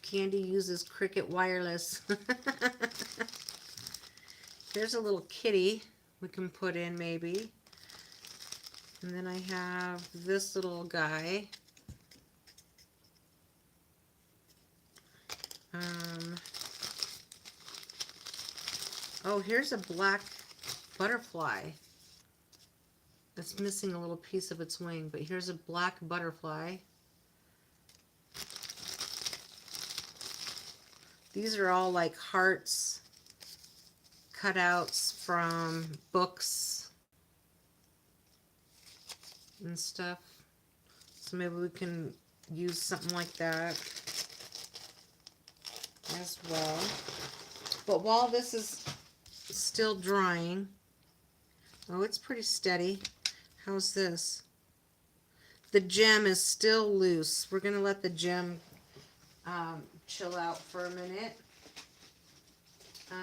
Candy uses Cricket Wireless. Here's a little kitty we can put in maybe. And then I have this little guy. Oh, here's a black butterfly. It's missing a little piece of its wing, but here's a black butterfly. These are all like hearts, cutouts from books and stuff. So maybe we can use something like that as well. But while this is still drying, oh, it's pretty steady. How's this? The gem is still loose. We're going to let the gem chill out for a minute. I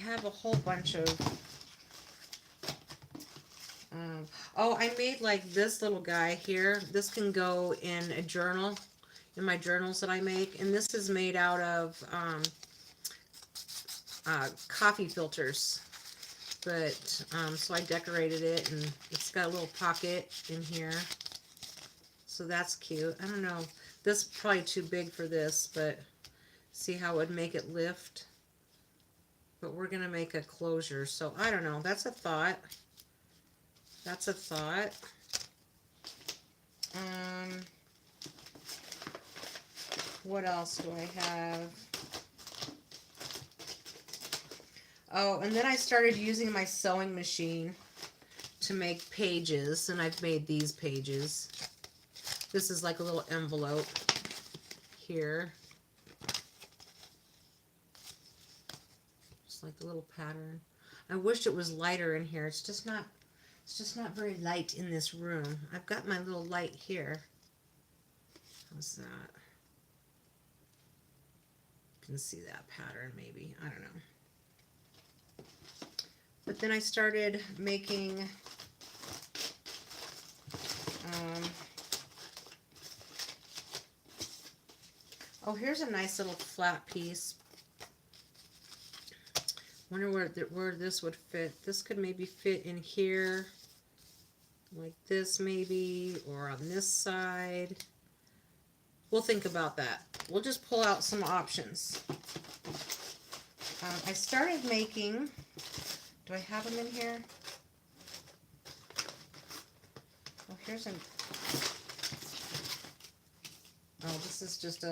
have a whole bunch of oh, I made like this little guy here. This can go in a journal, in my journals that I make, and this is made out of coffee filters. But so I decorated it, and it's got a little pocket in here, so that's cute. I don't know, this is probably too big for this, but see how it would make it lift. But we're gonna make a closure, so I don't know, that's a thought. That's a thought. What else do I have? Oh, and then I started using my sewing machine to make pages, and I've made these pages. This is like a little envelope here. Just like a little pattern. I wish it was lighter in here. It's just not very light in this room. I've got my little light here. How's that? You can see that pattern maybe. I don't know. But then I started making Oh, here's a nice little flat piece. Wonder where this would fit. This could maybe fit in here, like this maybe, or on this side. We'll think about that. We'll just pull out some options. I started making, do I have them in here? Oh, here's an, oh, this is just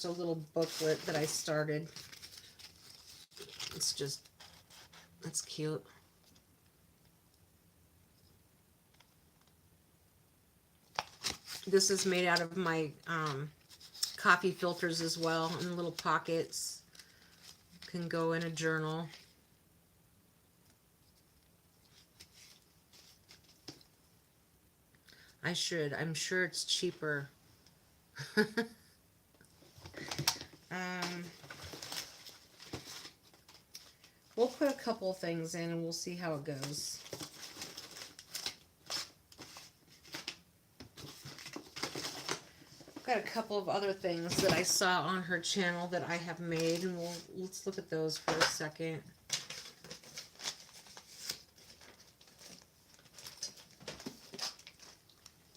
a little booklet that I started. It's just, that's cute. This is made out of my coffee filters as well, and little pockets can go in a journal. I'm sure it's cheaper. We'll put a couple things in and we'll see how it goes. I've got a couple of other things that I saw on her channel that I have made, and let's look at those for a second.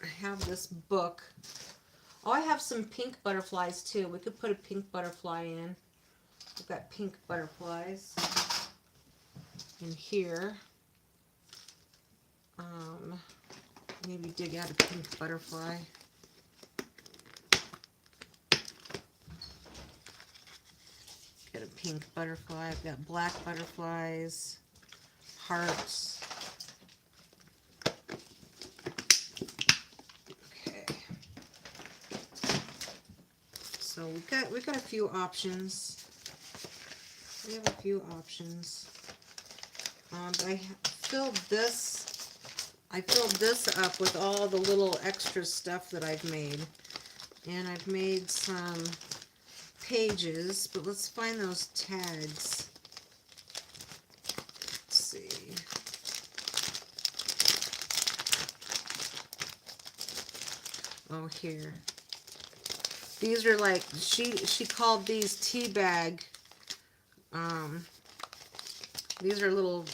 I have this book. Oh, I have some pink butterflies too. We could put a pink butterfly in. I've got pink butterflies in here. Maybe dig out a pink butterfly. Get a pink butterfly. I've got black butterflies, hearts. Okay. So we've got a few options. We have a few options. But I filled this up with all the little extra stuff that I've made. And I've made some pages, but let's find those tags. Let's see. Oh, here. These are like, she called these tea bag. These are little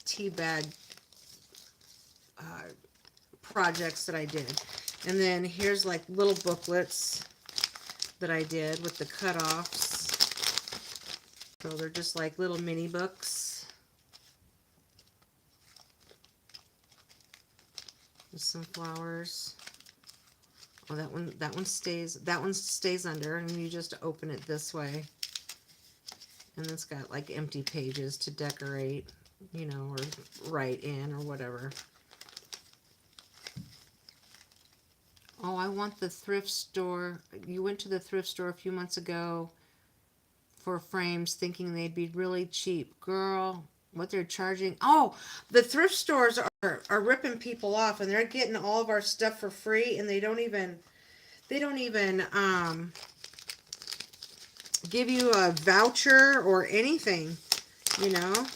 tea bag projects that I did. And then here's like little booklets that I did with the cutoffs. So they're just like little mini books. With some flowers. Oh, that one stays under, and you just open it this way. And it's got like empty pages to decorate, you know, or write in or whatever. Oh, I want the thrift store. You went to the thrift store a few months ago for frames thinking they'd be really cheap. Girl, what they're charging. Oh, the thrift stores are ripping people off, and they're getting all of our stuff for free, and they don't even give you a voucher or anything, you know.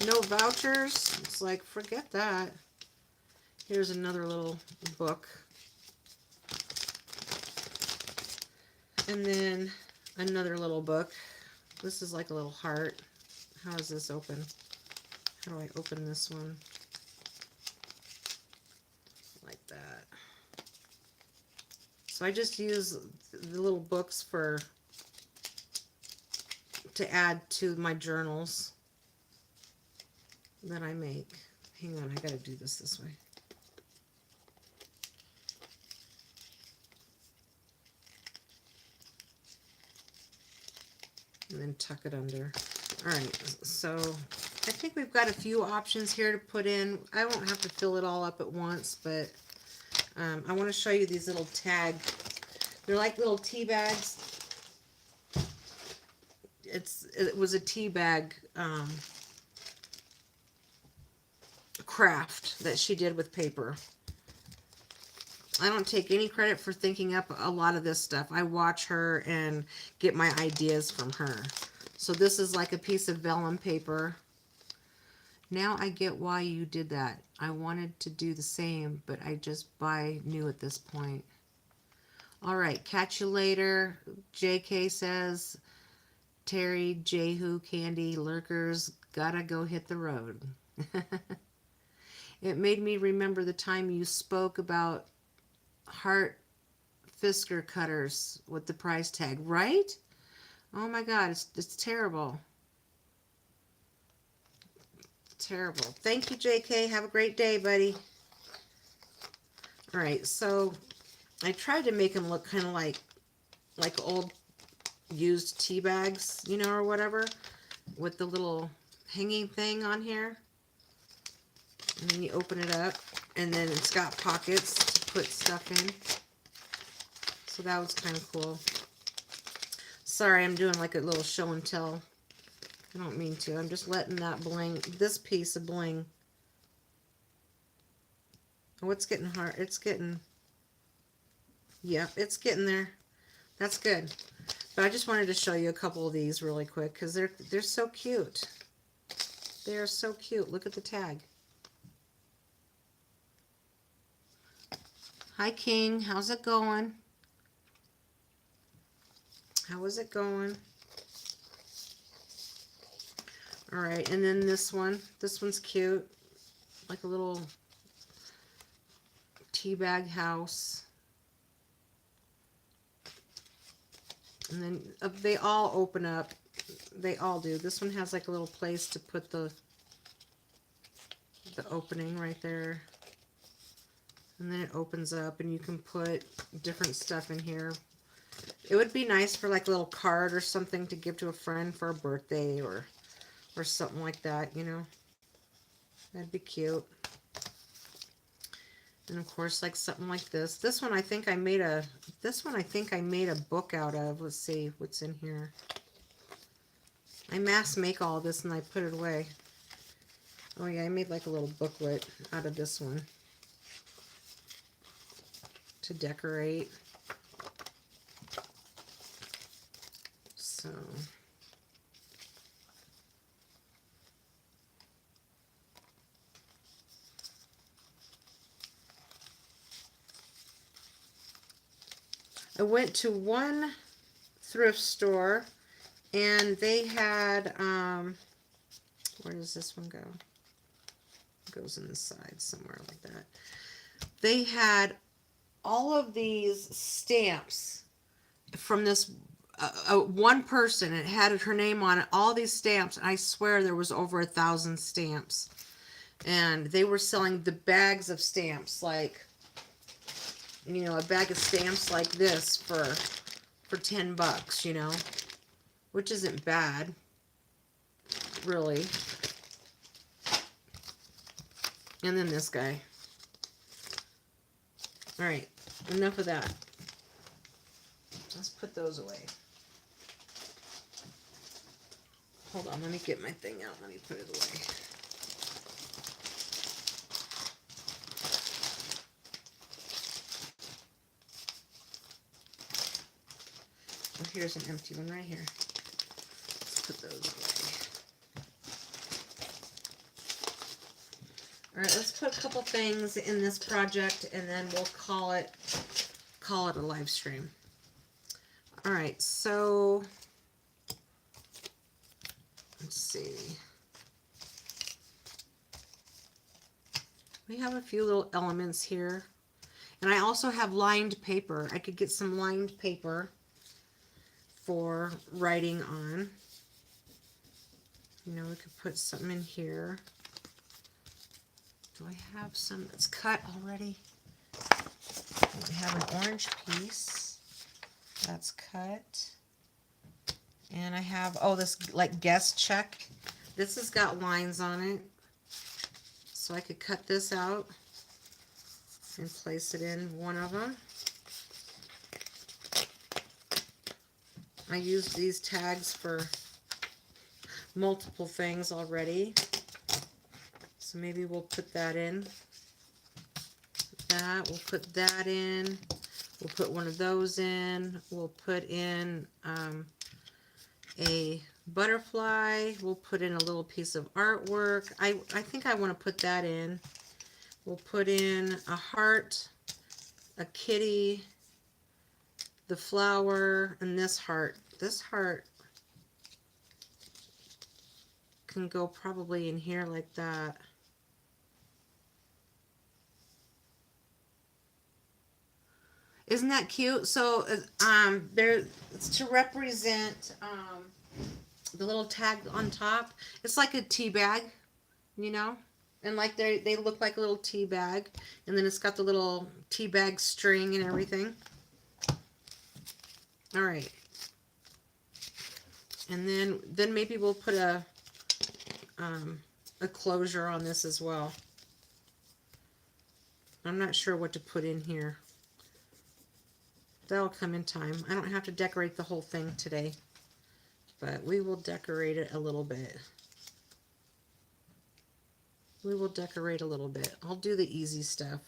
No vouchers. It's like, forget that. Here's another little book. And then another little book. This is like a little heart. How does this open? How do I open this one? Like that. So I just use the little books to add to my journals that I make. Hang on, I gotta do this way. And then tuck it under. Alright, so I think we've got a few options here to put in. I won't have to fill it all up at once, but I want to show you these little tag. They're like little tea bags. It was a tea bag craft that she did with paper. I don't take any credit for thinking up a lot of this stuff. I watch her and get my ideas from her. So this is like a piece of vellum paper. Now I get why you did that. I wanted to do the same, but I just buy new at this point. All right, catch you later. JK says, Terry, Jehu, Candy, Lurkers, gotta go hit the road. It made me remember the time you spoke about Hart Fisker cutters with the price tag, right? Oh my God, it's terrible. Terrible. Thank you, JK. Have a great day, buddy. All right, so I tried to make them look kind of like old used tea bags, you know, or whatever, with the little hanging thing on here. And then you open it up, and then it's got pockets to put stuff in. So that was kind of cool. Sorry, I'm doing like a little show and tell. I don't mean to. I'm just letting that bling, this piece of bling. Oh, it's getting hard. It's getting, yeah, it's getting there. That's good. But I just wanted to show you a couple of these really quick because they're so cute. They're so cute. Look at the tag. Hi, King. How's it going? How is it going? All right, and then this one. This one's cute. Like a little tea bag house. And then they all open up. They all do. This one has like a little place to put the opening right there. And then it opens up and you can put different stuff in here. It would be nice for like a little card or something to give to a friend for a birthday or something like that, you know. That'd be cute. And of course, like something like this. This one I think I made a book out of. Let's see what's in here. I mass make all this and I put it away. Oh yeah, I made like a little booklet out of this one to decorate. So I went to one thrift store and they had, where does this one go? It goes in the side somewhere like that. They had all of these stamps from this one person. It had her name on it, all these stamps. I swear there was over 1,000 stamps. And they were selling the bags of stamps, like, you know, a bag of stamps like this for $10, you know, which isn't bad, really. And then this guy. All right, enough of that. Let's put those away. Hold on, let me get my thing out. Let me put it away. Oh, here's an empty one right here. Let's put those away. All right, let's put a couple things in this project and then we'll call it a live stream. All right, so let's see. We have a few little elements here. And I also have lined paper. I could get some lined paper for writing on. You know, we could put something in here. Do I have some that's cut already? We have an orange piece that's cut. And I have, oh, this like guest check. This has got lines on it. So I could cut this out and place it in one of them. I used these tags for multiple things already. So maybe we'll put that in. We'll put that in. We'll put one of those in. We'll put in a butterfly. We'll put in a little piece of artwork. I think I want to put that in. We'll put in a heart, a kitty, the flower, and this heart. This heart can go probably in here like that. Isn't that cute? So there, it's to represent the little tag on top. It's like a tea bag, you know? And like they look like a little tea bag. And then it's got the little tea bag string and everything. All right. And then maybe we'll put a closure on this as well. I'm not sure what to put in here. That'll come in time. I don't have to decorate the whole thing today, but we will decorate it a little bit. We will decorate a little bit. I'll do the easy stuff.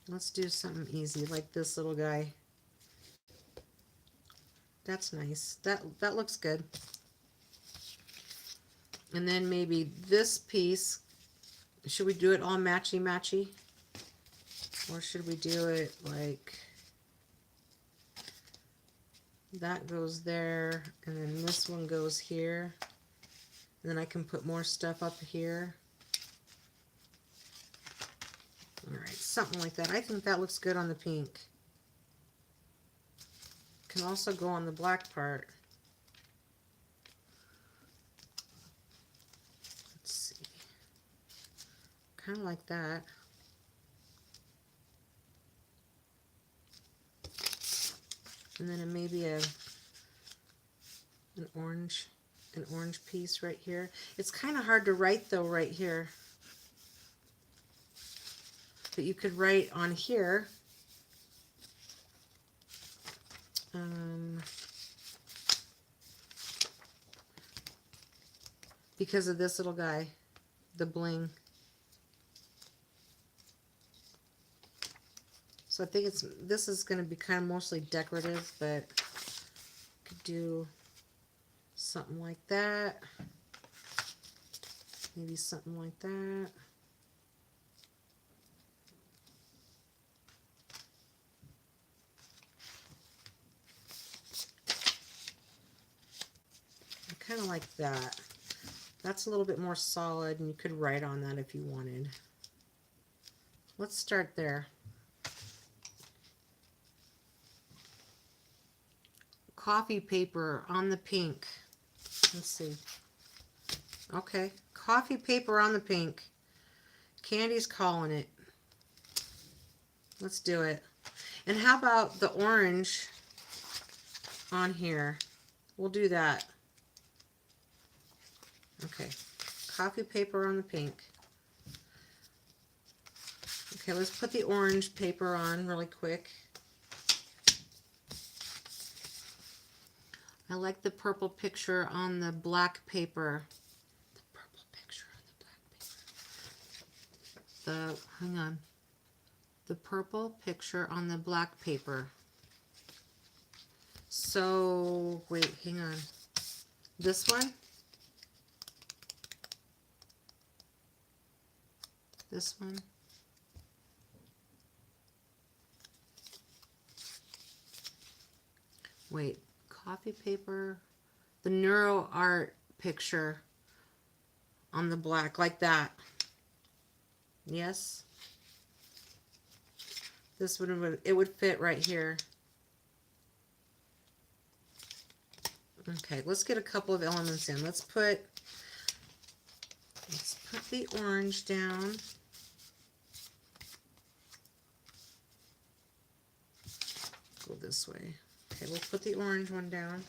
Let's do something easy like this little guy. That's nice. That looks good. And then maybe this piece, should we do it all matchy-matchy? Or should we do it like that goes there, and then this one goes here, and then I can put more stuff up here. All right, something like that. I think that looks good on the pink. Can also go on the black part. Let's see. Kind of like that. And then maybe an orange piece right here. It's kind of hard to write though right here. But you could write on here. Because of this little guy, the bling. So I think this is going to be kind of mostly decorative, but could do something like that. Maybe something like that. Kind of like that. That's a little bit more solid, and you could write on that if you wanted. Let's start there. Coffee paper on the pink. Let's see. Okay, coffee paper on the pink. Candy's calling it. Let's do it. And how about the orange on here? We'll do that. Okay, coffee paper on the pink. Okay, let's put the orange paper on really quick. I like the purple picture on the black paper. The purple picture on the black paper. Hang on. The purple picture on the black paper. So, wait, hang on. This one? This one? Wait, coffee paper, the neuro art picture on the black, like that. Yes. This would fit right here. Okay, let's get a couple of elements in. Let's put the orange down. Go this way. Okay, we'll put the orange one down.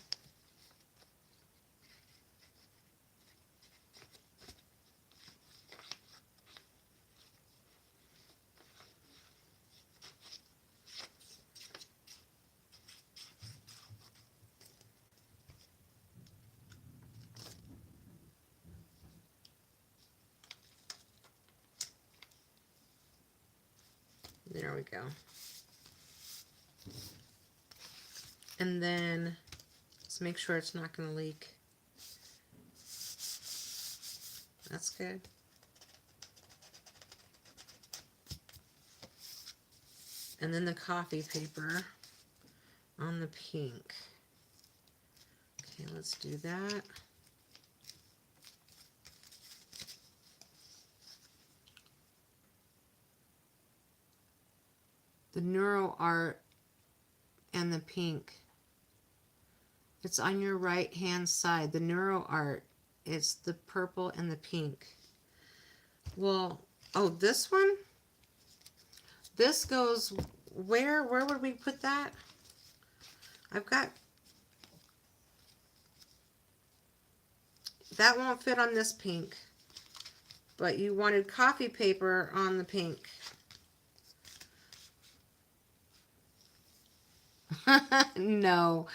There we go. And then Let's make sure it's not going to leak. That's good. And then the coffee paper on the pink. Okay, let's do that. The Neuro Art and the pink. It's on your right hand side. The Neuro Art. It's the purple and the pink. Well, oh, this one? This goes where? Where would we put that? I've got... That won't fit on this pink. But you wanted coffee paper on the pink. No.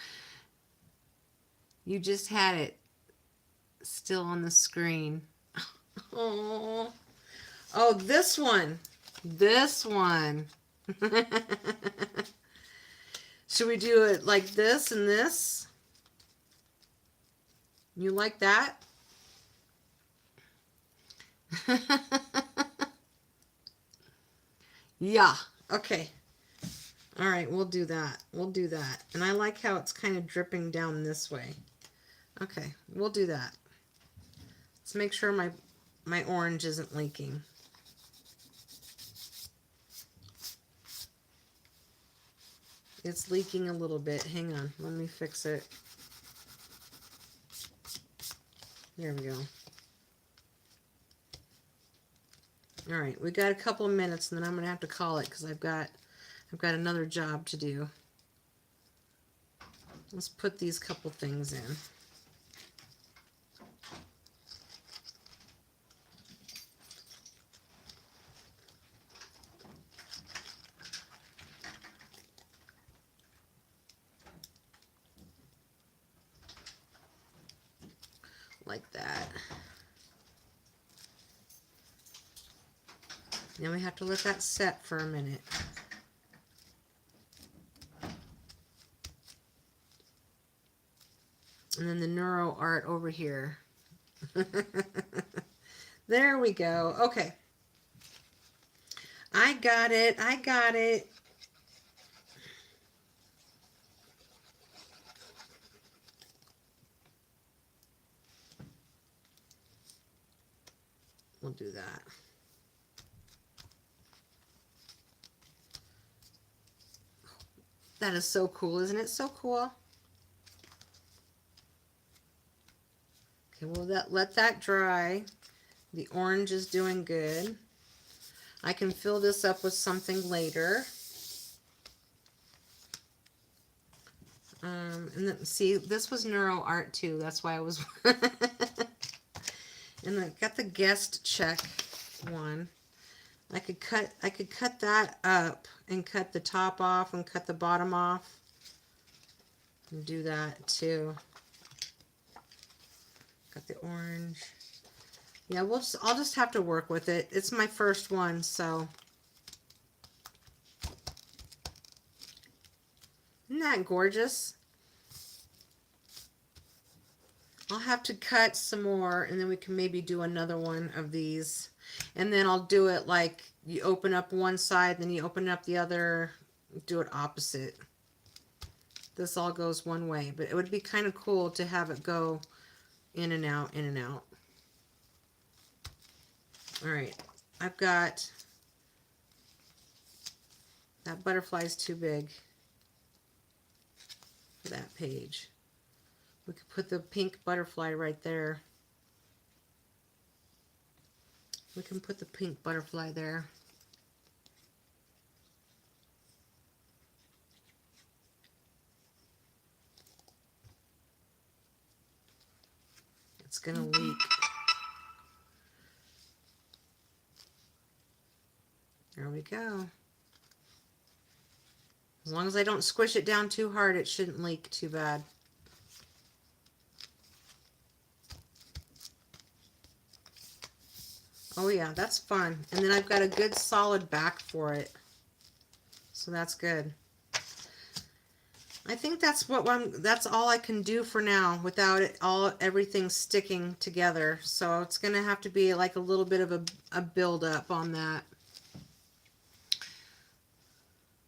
You just had it still on the screen. Oh, oh, this one. This one. Should we do it like this and this? You like that? Yeah. Okay. All right, we'll do that. We'll do that. And I like how it's kind of dripping down this way. Okay, we'll do that. Let's make sure my orange isn't leaking. It's leaking a little bit. Hang on, let me fix it. There we go. All right, we got a couple of minutes, and then I'm gonna have to call it because I've got another job to do. Let's put these couple things in. Like that. Now we have to let that set for a minute. And then the Neuro Art over here. There we go. Okay. I got it. I got it. We'll do that. That is so cool, isn't it? So cool. Okay, well, let that dry. The orange is doing good. I can fill this up with something later. And then, see, this was Neuro Art too. That's why I was... And I got the guest check one. I could cut that up and cut the top off and cut the bottom off. And do that too. Got the orange. Yeah, I'll just have to work with it. It's my first one, so. Isn't that gorgeous? I'll have to cut some more, and then we can maybe do another one of these. And then I'll do it like you open up one side, then you open up the other, do it opposite. This all goes one way, but it would be kind of cool to have it go in and out, in and out. All right, I've got, that butterfly's too big for that page. We could put the pink butterfly right there. We can put the pink butterfly there. It's gonna leak. There we go. As long as I don't squish it down too hard, it shouldn't leak too bad. Oh yeah, that's fun. And then I've got a good solid back for it. So that's good. I think that's that's all I can do for now without everything sticking together. So it's going to have to be like a little bit of a build up on that.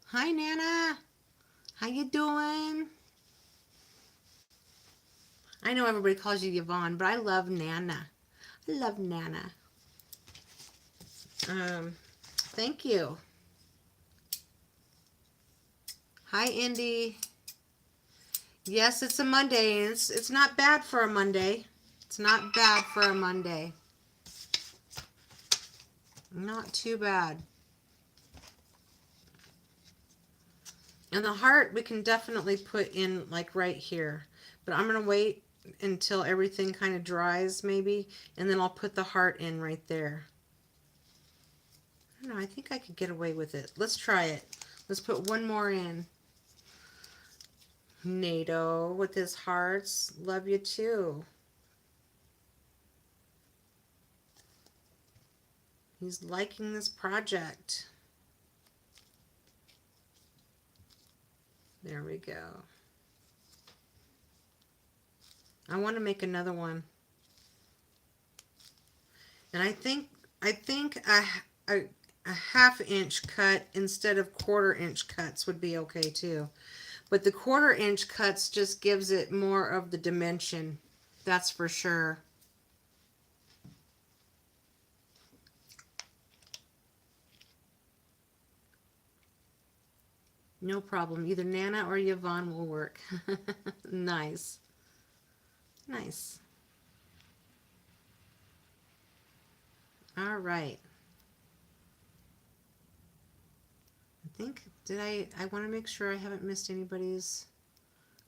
Hi Nana. How you doing? I know everybody calls you Yvonne, but I love Nana. I love Nana. Thank you. Hi Indy. Yes, it's a Monday, and it's not bad for a Monday. It's not bad for a Monday. Not too bad. And the heart we can definitely put in like right here. But I'm going to wait until everything kind of dries maybe, and then I'll put the heart in right there. I don't know, I think I could get away with it. Let's try it. Let's put one more in. NATO with his hearts. Love you too. He's liking this project. There we go. I want to make another one. And I think a half-inch cut instead of quarter-inch cuts would be okay too. But the quarter-inch cuts just gives it more of the dimension. That's for sure. No problem. Either Nana or Yvonne will work. Nice. Nice. All right. I want to make sure I haven't missed anybody's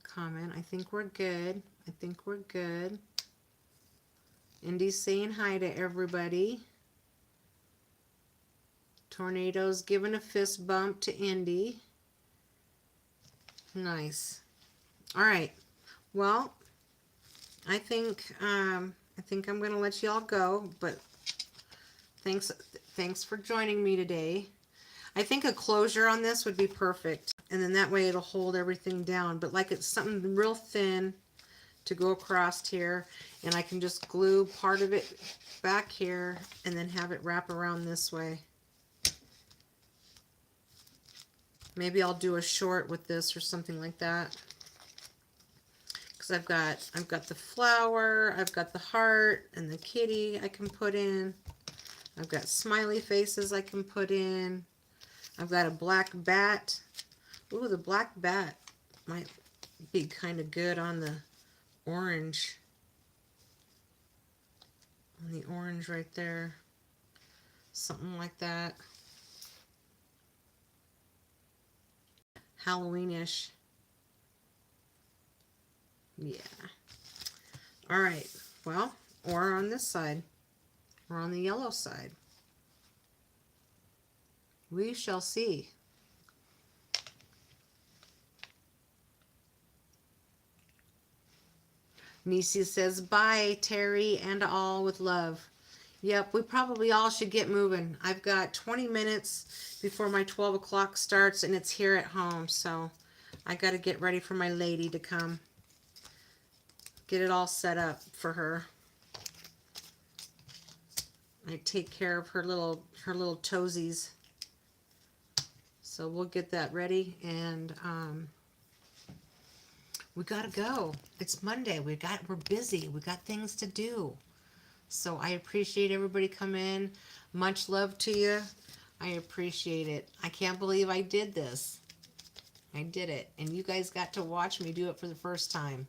comment. I think we're good. I think we're good. Indy's saying hi to everybody. Tornado's giving a fist bump to Indy. Nice. All right. Well, I think I'm going to let y'all go, but thanks for joining me today. I think a closure on this would be perfect, and then that way it'll hold everything down. But like it's something real thin to go across here, and I can just glue part of it back here and then have it wrap around this way. Maybe I'll do a short with this or something like that. Because I've got the flower, I've got the heart and the kitty I can put in. I've got smiley faces I can put in. I've got a black bat. Ooh, the black bat might be kind of good on the orange. On the orange right there. Something like that. Halloweenish. Yeah. All right. Well, or on this side. Or on the yellow side. We shall see. Nisi says, bye, Terry, and all with love. Yep, we probably all should get moving. I've got 20 minutes before my 12 o'clock starts, and it's here at home, so I got to get ready for my lady to come. Get it all set up for her. I take care of her little toesies. So we'll get that ready, and we gotta go. It's Monday. We're busy. We got things to do. So I appreciate everybody coming in. Much love to you. I appreciate it. I can't believe I did this. I did it, and you guys got to watch me do it for the first time.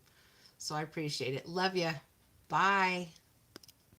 So I appreciate it. Love you. Bye.